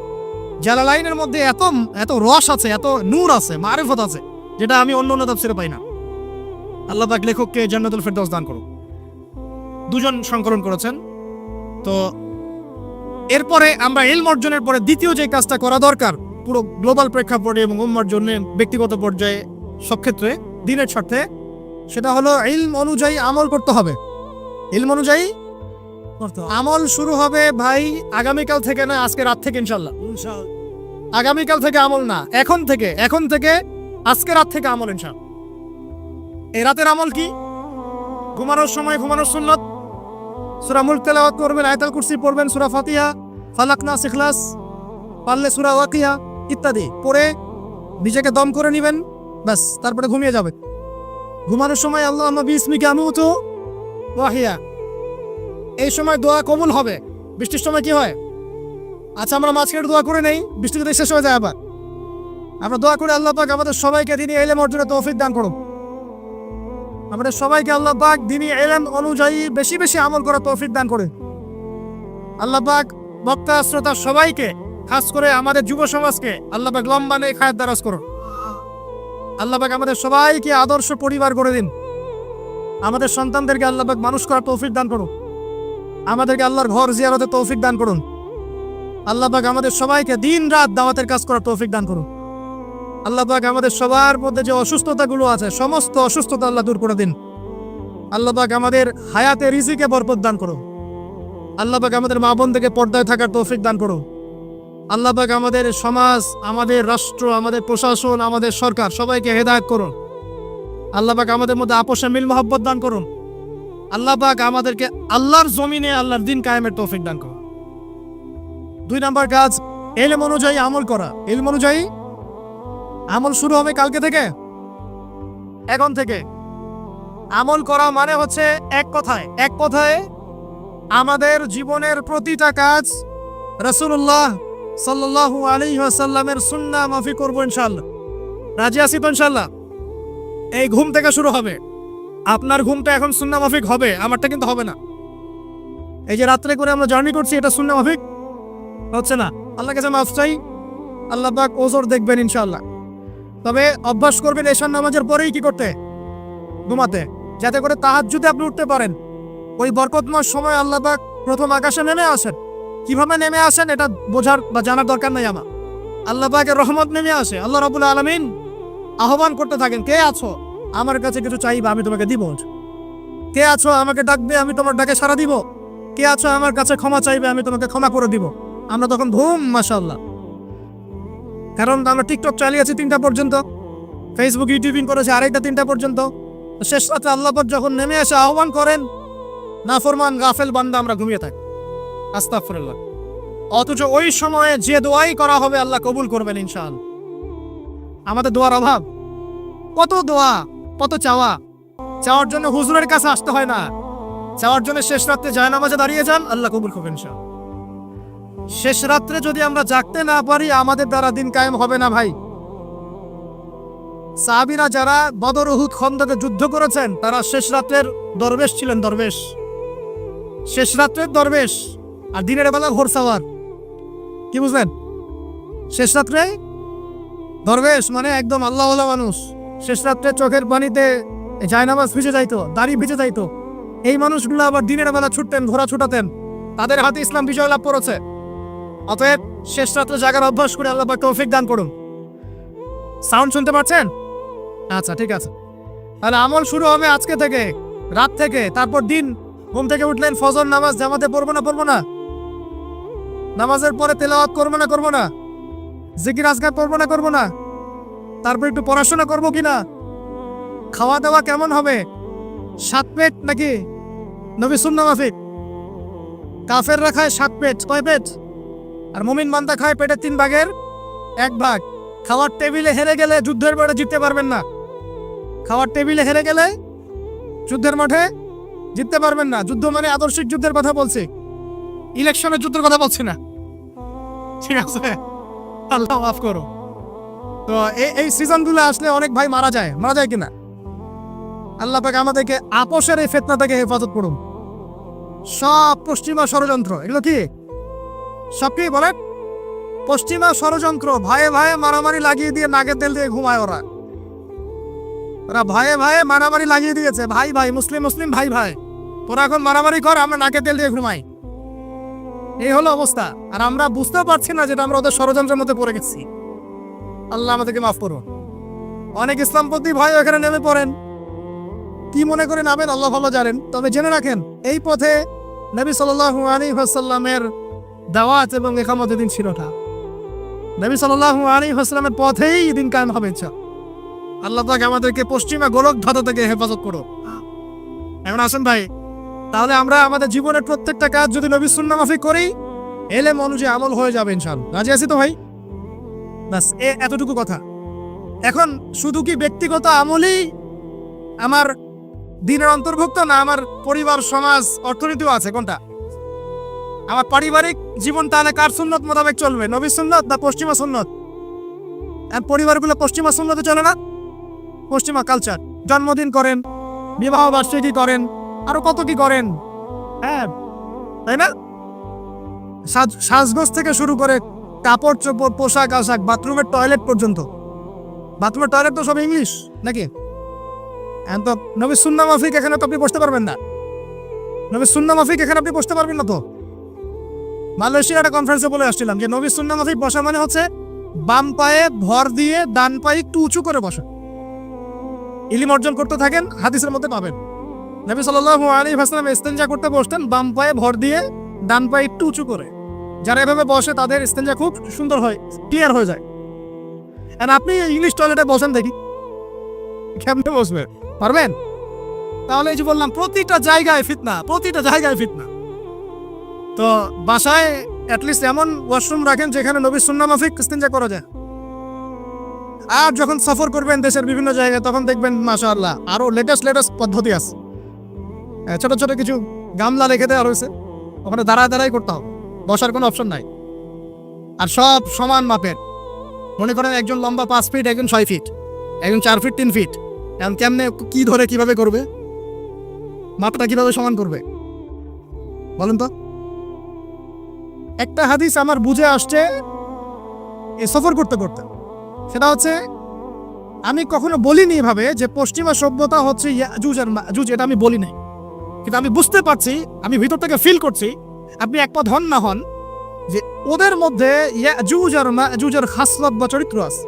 জালালাইনের মধ্যে এত এত রস আছে, এত নূর আছে, মারিফত আছে, যেটা আমি অন্য অন্য তাফসীরে পাই না। আল্লাহ পাক লেখককে জান্নাতুল ফেরদাউস দান করুন। দুজন সংকলন করেছেন। তো এরপরে আমরা ইলম অর্জনের পরে দ্বিতীয় যে কাজটা করা দরকার পুরো গ্লোবাল প্রেক্ষাপটে এবং উম্মার জন্য, ব্যক্তিগত পর্যায়ে, সব ক্ষেত্রে দ্বীনের স্বার্থে, সেটা হলো ইলম অনুযায়ী আমল করতে হবে। ইলম অনুযায়ী আমল শুরু হবে ভাই আগামীকাল থেকে, না আজকে রাত থেকে ইনশাল্লাহ। আগামীকাল থেকে আমল না, এখন থেকে আজকে রাত থেকে আমল ইনশাল্লাহ। এই রাতের আমল কি? ঘুমানোর সময় ঘুমানোর সুন্নত, সূরা মুলক তেলাওয়াত করবেন, আয়াতুল কুরসি পড়বেন, সূরা ফাতিহা, ফালাক, নাস, ইখলাস, পারলে সূরা ওয়াকিয়া ইত্যাদি পড়ে নিজেকে দম করে নেবেন, ব্যাস, তারপরে ঘুমিয়ে যাবে। ঘুমানোর সময় আল্লাহুম্মা বিসমিকা আমুতু ওয়া আহইয়া, এই সময় দোয়া কবুল হবে। বৃষ্টির সময় কি হয়? আচ্ছা, আমরা মাঝখানে দোয়া করে নেই, বৃষ্টি যদি শেষ হয়ে যায় আবার আমরা দোয়া করে আল্লাহ পাক আমাদের সবাইকে দ্বীনি ইলম অর্জনের তৌফিক দান করুন। আমাদের সবাইকে আল্লাহ পাক দ্বীনি ইলম অনুযায়ী বেশি বেশি আমল করার তৌফিক দান করে। আল্লাহ পাক বক্তা শ্রোতা সবাইকে, খাস করে আমাদের যুব সমাজকে আল্লাহ পাক লম্বা নেই খায়ের দারাজ করুন। আল্লাহ পাক আমাদের সবাইকে আদর্শ পরিবার করে দিন। আমাদের সন্তানদেরকে আল্লাহ পাক মানুষ করার তৌফিক দান করুন। আমাদেরকে আল্লাহর ঘর জিয়ারতের তৌফিক দান করুন। আল্লাহ পাক আমাদের সবাইকে দিন রাত দাওয়াতের কাজ করার তৌফিক দান করুন। আল্লাহ পাক আমাদের সবার মধ্যে যে অসুস্থতাগুলো আছে সমস্ত অসুস্থতা আল্লাহ দূর করে দিন। আল্লাহ পাক আমাদের হায়াতে রিজিকে বরকত দান করুন। আল্লাহ পাক আমাদের মা বোনদেরকে পর্দায় থাকার তৌফিক দান করুন। আল্লাহ পাক আমাদের সমাজ, আমাদের রাষ্ট্র, আমাদের প্রশাসন, আমাদের সরকার সবাইকে হেদায়েত করুন। আল্লাহ পাক আমাদের মধ্যে আপোষে মিল মহব্বত দান করুন। আল্লাহ পাক আমাদেরকে আল্লাহর জমিনে আল্লাহর দিন কায়েমের তৌফিক দান করুন। 2 নাম্বার কাজ, ইলম অনুযায়ী আমল করা। ইলম অনুযায়ী আমল শুরু হবে কালকে থেকে, এখন থেকে। আমল করা মানে হচ্ছে এক কথায় আমাদের জীবনের প্রতিটা কাজ রাসূলুল্লাহ সাল্লাল্লাহু আলাইহি ওয়াসাল্লামের সুন্নাহ মাফিক করব ইনশাআল্লাহ। রাজি আছি তো ইনশাআল্লাহ? এই ঘুম থেকে শুরু হবে। আপনার ঘুমটা এখন সুন্নাহ মাফিক হবে, আমারটা কিন্তু হবে না। এই যে রাত্রে করে আমরা জার্নি করছি, এটা সুন্নাহ মাফিক হচ্ছে না। আল্লাহর কাছে মাফ চাই, আল্লাহ পাক ওজর দেখবেন ইনশাআল্লাহ। তবে অভ্যাস করবেন এশার নামাজের পরেই কি করতে? ঘুমাতে, যাতে করে তাহাজ্জুদে আপনি উঠতে পারেন। ওই বরকতময় সময় আল্লাহ পাক প্রথম আকাশে নেমে আসেন। কিভাবে নেমে আসেন এটা বোঝার বা জানার দরকার নাই আমার। আল্লাহ পাকের রহমত নেমে আসে। আল্লাহ রাব্বুল আলামিন আহ্বান করতে থাকেন, কে আছো আমার কাছে কিছু চাইবা আমি তোমাকে দিব? কে আছো আমাকে ডাকবে আমি তোমার ডাকে সাড়া দিব? কে আছো আমার কাছে ক্ষমা চাইবে আমি তোমাকে ক্ষমা করে দিব? আমরা তখন ঘুম, মাশাআল্লাহ। কারণ আমরা টিকটক চালিয়েছি 3টা পর্যন্ত, ফেসবুক ইউটিউবিং করেছি 2:30-3টা পর্যন্ত। শেষ রাতে আল্লাহ পাক যখন নেমে এসে আহ্বান করেন, নাফরমান গাফেল বান্দা আমরা ঘুমিয়ে থাকি। আস্তাগফিরুল্লাহ। অথচ ওই সময়ে যে দোয়াই করা হবে আল্লাহ কবুল করবেন ইনশাআল্লাহ। আমাদের দোয়ার অভাব, কত দোয়া, কত চাওয়ার জন্য হুজুরের কাছে আসতে হয় না। চাওয়ার জন্য শেষ রাতে জায়নামাজে দাঁড়িয়ে যান, আল্লাহ কবুল করবেন ইনশাআল্লাহ। শেষ রাত্রে যদি আমরা জাগতে না পারি আমাদের দ্বারা দিন কায়েম হবে না ভাই। সাহাবীরা যারা বদর, উহুদ, খন্দকে যুদ্ধ করেছেন তারা শেষ রাতের দরবেশ ছিলেন, দরবেশ, শেষ রাত্রের দরবেশ। আর দিনের বেলা ঘোড়সাওয়ার। কি বুঝলেন? শেষ রাত্রে দরবেশ মানে একদম আল্লাহওয়ালা মানুষ। শেষ রাত্রে চোখের পানিতে জায়নামাজ ভিজে যাইতো, দাড়ি ভিজে যাইতো। এই মানুষগুলো আবার দিনের বেলা ছুটতেন, ঘোড়া ছুটাতেন। তাদের হাতে ইসলাম বিজয় লাভ করেছে। অতএব শেষ রাত্রে জাগার অভ্যাস করে আল্লাহ পাক তৌফিক দান করুন। সাউন্ড শুনতে পাচ্ছেন? আচ্ছা, ঠিক আছে। তাহলে আমল শুরু হবে আজকে থেকে, রাত থেকে। তারপর দিন ঘুম থেকে উঠলেন, ফজর নামাজ জামাতে পড়বো না? নামাজের পরে তেলাওয়াত করবো না? জিকির আজকার করবো না? তারপর একটু পড়াশোনা করবো কিনা? খাওয়া দাওয়া কেমন হবে? 7 পেট নাকি নবী সুন্নাহ মাফিক। কাফেররা খায় 7 পেট, 6 পেট, আর মুমিন বান্দা খায় পেটের 3 ভাগের 1 ভাগ। খাওয়ার টেবিলে হেরে গেলে যুদ্ধের মাঠে জিততে পারবেন না। খাওয়ার টেবিলে হেরে গেলে যুদ্ধের মাঠে জিততে পারবেন না। যুদ্ধ মানে আদর্শিক যুদ্ধের কথা বলছি, ইলেকশনের যুদ্ধের কথা বলছি না, ঠিক আছে? আল্লাহ মাফ করো। তো এই সিজনগুলো আসলে অনেক ভাই মারা যায় কিনা? আল্লাহ পাক আমাদেরকে আপোষের এই ফিতনা থেকে হেফাজত করুন। সব পশ্চিমা ষড়যন্ত্র, এগুলো কি সব কি বলেন? পশ্চিমা ষড়যন্ত্র। ভাইয়ে ভাইয়ে মারামারি লাগিয়ে দিয়ে নাকের তেল দিয়ে ঘুমায় ওরা ভাইয়ে ভাইয়ে মারামারি লাগিয়ে দিয়েছে। ভাই ভাই, মুসলিম মুসলিম, ভাই ভাই, তোরা এখন মারামারি কর, আমরা নাকের তেল দিয়ে ঘুমাই। এই হলো অবস্থা। আর আমরা বুঝতেও পারছি না যেটা আমরা ওদের ষড়যন্ত্রের মধ্যে পড়ে গেছি। আল্লাহ আমাদেরকে মাফ করুন। অনেক ইসলামপন্থী ভাই এখানে নেমে পড়েন, কি মনে করে নামেন আল্লাহ ভালো জানেন। তবে জেনে রাখেন, এই পথে নবী সাল্লাল্লাহু আলাইহি ওয়াসাল্লামের দাওয়াত এবং ইকামত দিন ছিল না। নবী সাল্লাল্লাহু আলাইহি ওয়াসাল্লামের পথেই দিন কায়েম হবে ইনশাআল্লাহ। আল্লাহ পাক আমাদেরকে পশ্চিমা গোলক ধাঁধা থেকে হেফাজত করো। এখন আসেন ভাই, তাহলে আমরা আমাদের জীবনের প্রত্যেকটা কাজ যদি নবী সুন্নাহ মাফিক করি, এলেম অনুযায়ী আমল হয়ে যাবে ইনশাআল্লাহ। রাজি আছি তো ভাই? বাস এতটুকু কথা। এখন শুধু কি ব্যক্তিগত আমলই আমার দিনের অন্তর্ভুক্ত, না আমার পরিবার, সমাজ, অর্থনীতিও আছে? কোনটা? আমার পারিবারিক জীবন তাহলে কার সুন্নত মোতাবেক চলবে, নবী সুন্নত না পশ্চিমা সুন্নত? পরিবারগুলো পশ্চিমা সুন্নতে চলে না, পশ্চিমা কালচার। জন্মদিন করেন, বিবাহ বার্ষিকী করেন, আরো কত কি করেন, হ্যাঁ তাই না? সাজগোজ থেকে শুরু করে কাপড় চোপড়, পোশাক আশাক, বাথরুমের টয়লেট পর্যন্ত। বাথরুমের টয়লেট তো সব ইংলিশ নাকি? তো নবী সুন্নাহ মাফিক এখানে তো আপনি বসতে পারবেন না। নবী সুন্নাহ মাফিক এখানে আপনি বসতে পারবেন না। তো মালয়েশিয়ার একটা কনফারেন্সে বলে আসছিলাম যে নবী সুন্নাহ মাফিক বসা মানে হচ্ছে বাম পায়ে ভর দিয়ে ডান পায়ে একটু উঁচু করে বসা। ইলম অর্জন করতে থাকেন, হাদিসের মধ্যে পাবেন। নবী সাল্লাল্লাহু আলাইহি ওয়াসাল্লাম ইস্তেনজা করতে বসতেন বাম পায়ে ভর দিয়ে ডান পায়ে একটু উঁচু করে। যারা এভাবে বসে তাদের ইস্তেনজা খুব সুন্দর হয়, ক্লিয়ার হয়ে যায়। আর আপনি ইংলিশ টয়লেটে বসেন, দেখি কেমনে বসবেন? পারবেন? তাহলে এই যে বললাম, প্রতিটা জায়গায় ফিতনা, প্রতিটা জায়গায় ফিতনা। তো বাসায় অ্যাটলিস্ট এমন ওয়াশরুম রাখেন যেখানে নবী সুন্নাহ মাফিক ইস্তেনজা করা যায়। আর যখন সফর করবেন দেশের বিভিন্ন জায়গায়, তখন দেখবেন মাশাআল্লাহ আরো লেটেস্ট পদ্ধতি আছে। ছোট ছোট কিছু গামলা রেখে দেওয়া রয়েছে, ওখানে দাঁড়ায় করতে হবে, বসার কোনো অপশন নাই। আর সব সমান মাপের। মনে করেন একজন লম্বা 5 ফিট, একজন 6 ফিট, একজন 4 ফিট, 3 ফিট। এখন কেমনে কি ধরে কিভাবে করবে, মাপটা কিভাবে সমান করবে বলেন তো? একটা হাদিস আমার বুঝে আসছে এ সফর করতে করতে, সেটা হচ্ছে, আমি কখনো বলিনি এভাবে যে পশ্চিমা সভ্যতা হচ্ছে ইয়াজুজ আর মাজুজ, এটা আমি বলি নাই, কিন্তু আমি বুঝতে পারছি, আমি ভিতর থেকে ফিল করছি, আপনি এক পথ হন না হন, যে ওদের মধ্যে ইয়াজুজ আর মাজুজের খাসলত বা চরিত্র আছে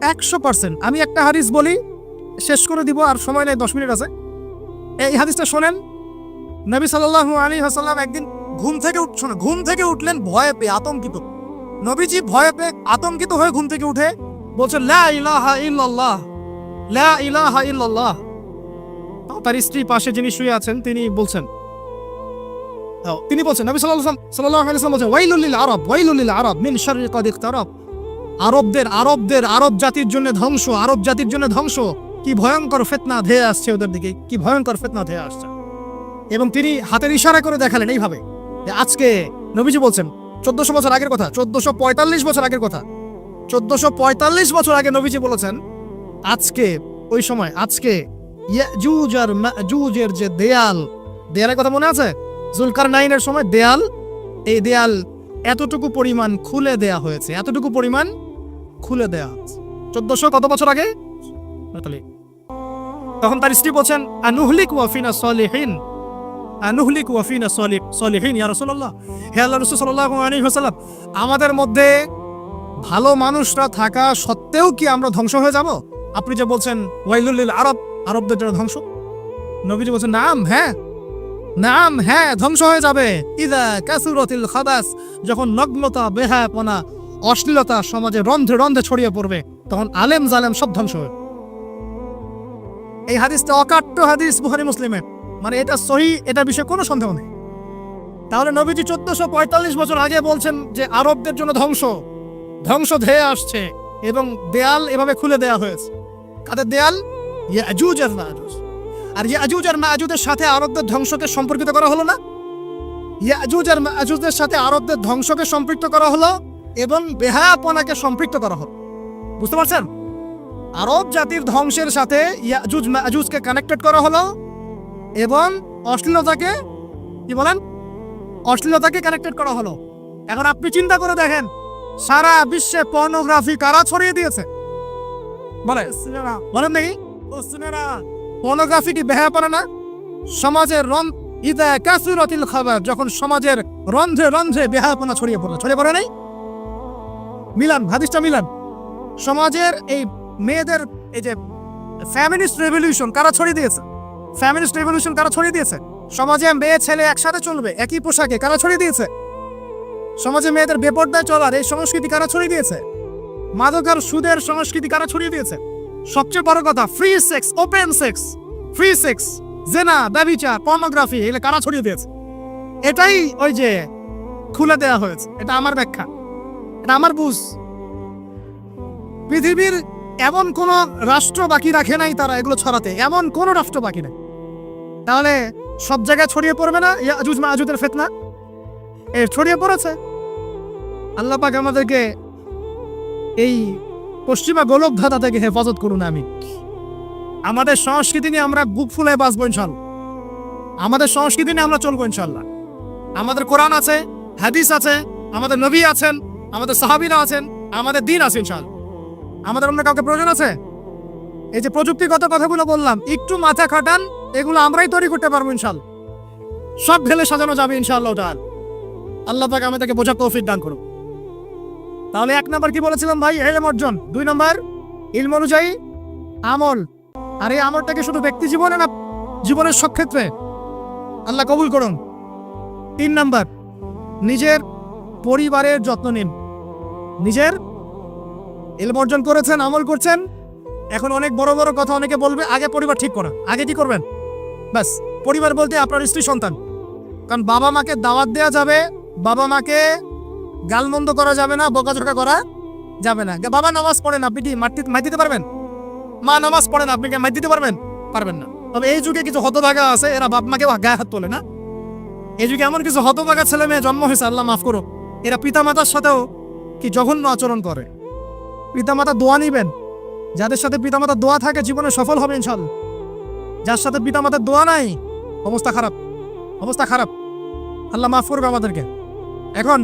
100%। আমি একটা হাদিস বলি, শেষ করে দিব, আর সময় নেই, 10 মিনিট আছে। এই হাদিসটা শোনেন। নবী সাল্লাল্লাহু আলাইহি ওয়াসাল্লাম একদিন ঘুম থেকে উঠলেন ভয়ে পেয়ে, আতঙ্কিত। নবীজি ভয়ে পেয়ে আতঙ্কিত হয়ে ঘুম থেকে উঠে বলছেন, লা ইলাহা ইল্লাল্লাহ, লা ইলাহা ইল্লাল্লাহ। তার স্ত্রী পাশে যিনি শুয়ে আছেন তিনি বলছেন, নবী সাল্লাল্লাহু আলাইহি ওয়াসাল্লাম বলছেন, ওয়াইলুল লিল আরব, ওয়াইলুল লিল আরব মিন শাররি কাদ ইকতারাব। আরব জাতির জন্য ধ্বংস, আরব জাতির জন্য ধ্বংস। কি ভয়ঙ্কর ফিতনা ধেয়ে আসছে ওদের দিকে, কি ভয়ঙ্কর ফিতনা ধেয়ে আসছে। এবং তিনি হাতের ইশারা করে দেখালেন এইভাবে, যে আজকে নবীজি বলছেন 1400 বছর আগের কথা, 1445 বছর আগের কথা, 1445 বছর আগে নবীজি বলেছেন, আজকে ওই সময়, আজকে ইয়াজুজ আর মাজুজের যে দেয়ালের কথা মনে আছে? জুলকারনাইনের সময় দেয়াল, এই দেয়াল এতটুকু পরিমাণ খুলে দেয়া হয়েছে, এতটুকু পরিমাণ খুলে দেয়া হয়েছে 1400 কত বছর আগে? তখন তার স্ত্রী বলছেন, আনুহলিক ওয়া ফিনা সলিহিন, আনুহলিক ওয়া ফিনা সলিহিন ইয়া রাসূলুল্লাহ। হে আল্লাহর রাসূল সাল্লাল্লাহু আলাইহি ওয়াসাল্লাম, আমাদের মধ্যে ভালো মানুষরা থাকা সত্ত্বেও কি আমরা ধ্বংস হয়ে যাব? আপনি যে বলছেন ওয়াইলুল লিল আরব, আরবদের জন্য ধ্বংস। নবীজি বলছেন, নাম হ্যাঁ ধ্বংস হয়ে যাবে। ইদা কাসুরাতিল খাবাস, যখন নগ্নতা, বেহায়াপনা, অশ্লীলতা সমাজে রন্ধ্রে রন্ধ্রে ছড়িয়ে পড়বে, তখন আলেম জালেম সব ধ্বংস হবে। এই হাদিসটা অকাট্য হাদিস, বুখারী মুসলিমে। মানে এটা সহি, এটা বিষয়ে কোনো সন্দেহ নেই। তাহলে নবীজি 1445 বছর আগে বলছেন যে আরবদের জন্য ধ্বংস ধেয়ে আসছে এবং দেয়াল এভাবে খুলে দেয়া হয়েছে। কাদের দেয়াল? ইয়াজুজ আর মাজুজ। আর ইয়াজুজ আর মাজুজের সাথে আরবদের ধ্বংসকে সম্পর্কিত করা হলো না? ইয়াজুজ আর মাজুজের সাথে আরবদের ধ্বংসকে সম্পৃক্ত করা হলো এবং বেহায়াপনাকে সম্পৃক্ত করা হলো। বুঝতে পারছেন? আরব জাতির ধ্বংসের সাথে ইয়াজুজ মাজুজকে কানেক্টেড করা হলো এবং অশ্লীলতাকে, কি বলেন, অশ্লীলতাকে কানেক্টেড করা হলো। এখন আপনি চিন্তা করে দেখেন, সারা বিশ্বে পর্নোগ্রাফি কারা ছড়িয়ে দিয়েছে? বলেন নাকি? পর্নোগ্রাফি কি বেহায়াপনা না? সমাজের ইদা কাসুরাতিল খাবার, যখন সমাজের রন্ধ্রে রন্ধ্রে বেহায়াপনা ছড়িয়ে পড়ে নাই? মিলান, হাদিসটা মিলান। সমাজের এই মেয়েদের এই যে ফ্যামিনিস্ট রেভলিউশন কারা ছড়িয়ে দিয়েছে? ফ্যামিনিস্ট রেভলিউশন কারা ছড়িয়ে দিয়েছে? সমাজে মেয়ে ছেলে একসাথে চলবে একই পোশাকে কারা ছড়িয়ে দিয়েছে? সমাজে মেয়েদের বেপর্দায় চলার এই সংস্কৃতি কারা ছড়িয়ে দিয়েছে? মাদক আর সুদের সংস্কৃতি কারা ছড়িয়ে দিয়েছে? সবচেয়ে বড় কথা, free sex, open sex, free sex, জেনা, ব্যভিচার, পর্নোগ্রাফি, এগুলো কারা ছড়িয়ে দিয়েছে? এটাই ওই যে খুলে দেয়া হয়েছে। এটা আমার ব্যাখ্যা, এটা আমার বুঝ। পৃথিবীর এমন কোন রাষ্ট্র বাকি রাখে নাই তারা এগুলো ছড়াতে, এমন কোন রাষ্ট্র বাকি নেই। তাহলে সব জায়গায় ছড়িয়ে পড়বে না ইয়াজুজ মাজুজের ফিতনা? ছড়িয়ে পড়েছে। আল্লাহ পাক আমাদেরকে এই পশ্চিমা গোলকধাঁধা থেকে হেফাজত করুন। আমি আমাদের সংস্কৃতি নিয়ে আমরা বুক ফুলে বাঁচবো ইনশাল্লাহ। আমাদের সংস্কৃতি নিয়ে আমরা চলবো ইনশাল্লাহ। আমাদের কোরআন আছে, হাদিস আছে, আমাদের নবী আছেন, আমাদের সাহাবীরা আছেন, আমাদের দ্বীন আছে ইনশাল্লাহ। আমাদের অন্য কাউকে প্রয়োজন আছে? এই যে প্রযুক্তিগত কথাগুলো বললাম, একটু মাথা খাটান, এগুলো আমরাই তৈরি করতে পারবো ইনশাল্লাহ। সব ঢেলে সাজানো যাবে ইনশাআল্লাহ তাআলা। আল্লাহ পাক আমাদেরকে বোঝার তৌফিক দান করুন। তাহলে 1 নাম্বার কি বলেছিলাম ভাই? ইলম অর্জন। 2 নাম্বার ইলম অনুযায়ী আমল। আর এই আমলটা কি শুধু ব্যক্তি জীবনে না জীবনের সব ক্ষেত্রে? আল্লাহ কবুল করুন। 3 নাম্বার নিজের পরিবারের যত্ন নিন। নিজের ইলম অর্জন করেছেন, আমল করছেন, এখন অনেক বড় বড় কথা অনেকে বলবে, আগে পরিবার ঠিক করা। আগে কি করবেন? ব্যাস, পরিবার বলতে আপনার স্ত্রী সন্তান। কারণ বাবা মাকে দাওয়াত দেওয়া যাবে, বাবা মাকে গালমন্দ করা যাবে না, বকাঝকা করা যাবে না। বাবা নামাজ পড়েন, আপনি কি মাইর দিতে পারবেন? মা নামাজ পড়েন, আপনি কি মাইর দিতে পারবেন? পারবেন না। তবে এই যুগে কিছু হতভাগা আছে, এরা বাপ মাকে গায়ে হাত তোলে না। এই যুগে এমন কিছু হতভাগা ছেলে মেয়ে জন্ম হয়েছে, আল্লাহ মাফ করো, এরা পিতামাতার সাথেও কি জঘন্য আচরণ করে। পিতামাতা দোয়া নিবেন, যাদের সাথে পিতামাতার দোয়া থাকে জীবনে সফল হবে ইনশাআল্লাহ। যার সাথে পিতামাতার দোয়া নাই, অবস্থা খারাপ, অবস্থা খারাপ। আল্লাহ মাফ করবে আমাদেরকে। এখন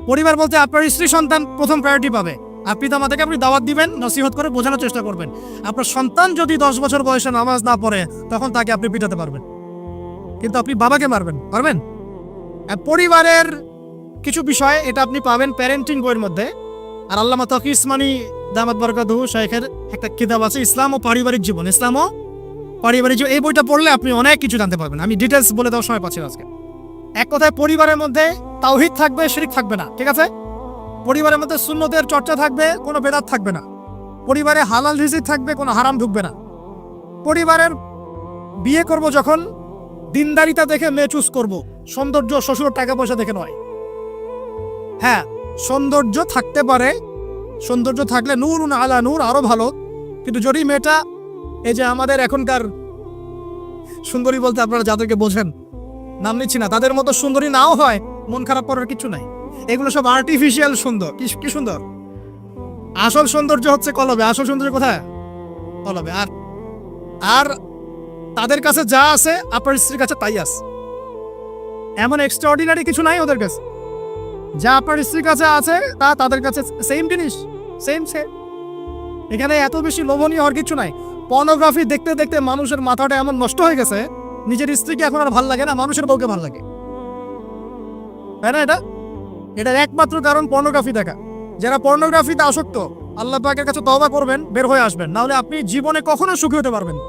পরিবার বলতে আপনার স্ত্রী সন্তান প্রথম প্রায়োরিটি পাবে। আর পিতামাতাকে আপনি দাওয়াত দিবেন, নসিহত করে বোঝানোর চেষ্টা করবেন। আপনার সন্তান যদি 10 বছর বয়সে নামাজ না পড়ে, তখন তাকে আপনি পিটাতে পারবেন, কিন্তু আপনি বাবাকে মারবেন পারবেন? পরিবারের কিছু বিষয় এটা আপনি পাবেন প্যারেন্টিং বইয়ের মধ্যে। আর আল্লামা তকি ইসমানী দামাত বরকাতুহু শাইখের একটা কিতাব আছে, ইসলাম ও পারিবারিক জীবন। ইসলাম ও পারিবারিক জীবন, এই বইটা পড়লে আপনি অনেক কিছু জানতে পারবেন। আমি ডিটেলস বলে দেওয়ার সময় পাচ্ছি আজকে। এক কথায়, পরিবারের মধ্যে তাওহীদ থাকবে, শিরক থাকবে না, ঠিক আছে? পরিবারের মধ্যে সুন্নতের চর্চা থাকবে, কোনো বেদাত থাকবে না। পরিবারে হালাল রিজিক থাকবে, কোনো হারাম ঢুকবে না। পরিবারের বিয়ে করব যখন, দিনদারিতা দেখে মেয়ে চুজ করব, সৌন্দর্য, শ্বশুর, টাকা পয়সা দেখে নয়। হ্যাঁ, সৌন্দর্য থাকতে পারে, সৌন্দর্য থাকলে নূরুন আলা নূর, আরো ভালো। কিন্তু যদি মেয়েটা এই যে আমাদের এখনকার সুন্দরী বলতে আপনারা যাদেরকে বোঝেন, নাম নিচ্ছি না, তাদের মতো সুন্দরী নাও হয়, মন খারাপ করার কিছু নাই। এগুলো সব আর্টিফিশিয়াল সুন্দর। কি সুন্দর? আসল সৌন্দর্য হচ্ছে কলবে। আসল সৌন্দর্য কোথায়? কলবে। আর তাদের কাছে যা আছে আপনার স্ত্রীর কাছে তাই আছে। এমন এক্সট্রাঅর্ডিনারি কিছু নাই ওদের কাছে। যা আপনার স্ত্রীর কাছে আছে তা তাদের কাছে সেম জিনিস, সেম। এখানে এত বেশি লোভনীয় হওয়ার কিছু নাই। পর্নোগ্রাফি দেখতে দেখতে মানুষের মাথাটা এমন নষ্ট হয়ে গেছে, নিজের স্ত্রীকে এখন আর ভালো লাগে না, মানুষের বউকে ভালো লাগে, তাই না? এটার একমাত্র কারণ পর্নোগ্রাফি দেখা। যারা পর্নোগ্রাফিতে আসক্ত, আল্লাহ পাকের কাছে তওবা করবেন, বের হয়ে আসবেন, নাহলে আপনি জীবনে কখনো সুখী হতে পারবেন না।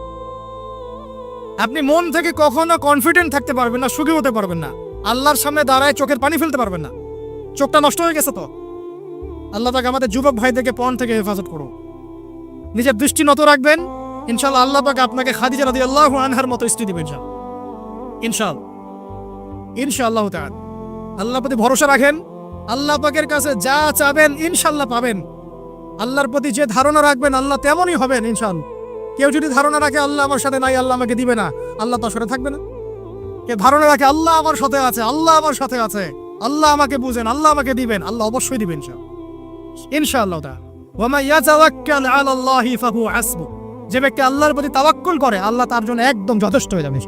আপনি মন থেকে কখনো কনফিডেন্ট থাকতে পারবেন না, সুখী হতে পারবেন না। আল্লাহর সামনে দাঁড়ায় চোখের পানি ফেলতে পারবেন না, চোখটা নষ্ট হয়ে গেছে। তো আল্লাহ পাক আমাদের যুবক ভাইদেরকে পর্ন থেকে হেফাজত করুন। নিজের দৃষ্টি নত রাখবেন, ইনশাআল্লাহ আল্লাহ পাক আপনাকে খাদিজা রাদিয়াল্লাহু আনহার মতো স্ত্রী দিবেন ইনশাআল্লাহ ইনশাআল্লাহ তাআলা। আল্লাহর প্রতি ভরসা রাখেন, আল্লাহ পাকের কাছে যা চাবেন ইনশাআল্লাহ পাবেন। আল্লাহর প্রতি যে ধারণা রাখবেন আল্লাহ তেমনই হবেন ইনশাআল্লাহ। কেউ যদি ধারণা রাখে আল্লাহ আমার সাথে নাই, আল্লাহ আমাকে দিবে না, আল্লাহ তার সাথে থাকবে না। কে ধারণা রাখে আল্লাহ আমার সাথে আছে, আল্লাহ আমার সাথে আছে, আল্লাহ আমাকে বুঝেন, আল্লাহ আমাকে দিবেন, আল্লাহ অবশ্যই দিবেন ইনশাআল্লাহ তাআলা। ওয়া মান ইয়াতাওয়াক্কাল আলাল্লাহি ফাহুয়া হাসবুহ, যে ব্যক্তি আল্লাহর প্রতি তাওয়াক্কুল করে আল্লাহ তার জন্য একদম যথেষ্ট হয়ে যাবে।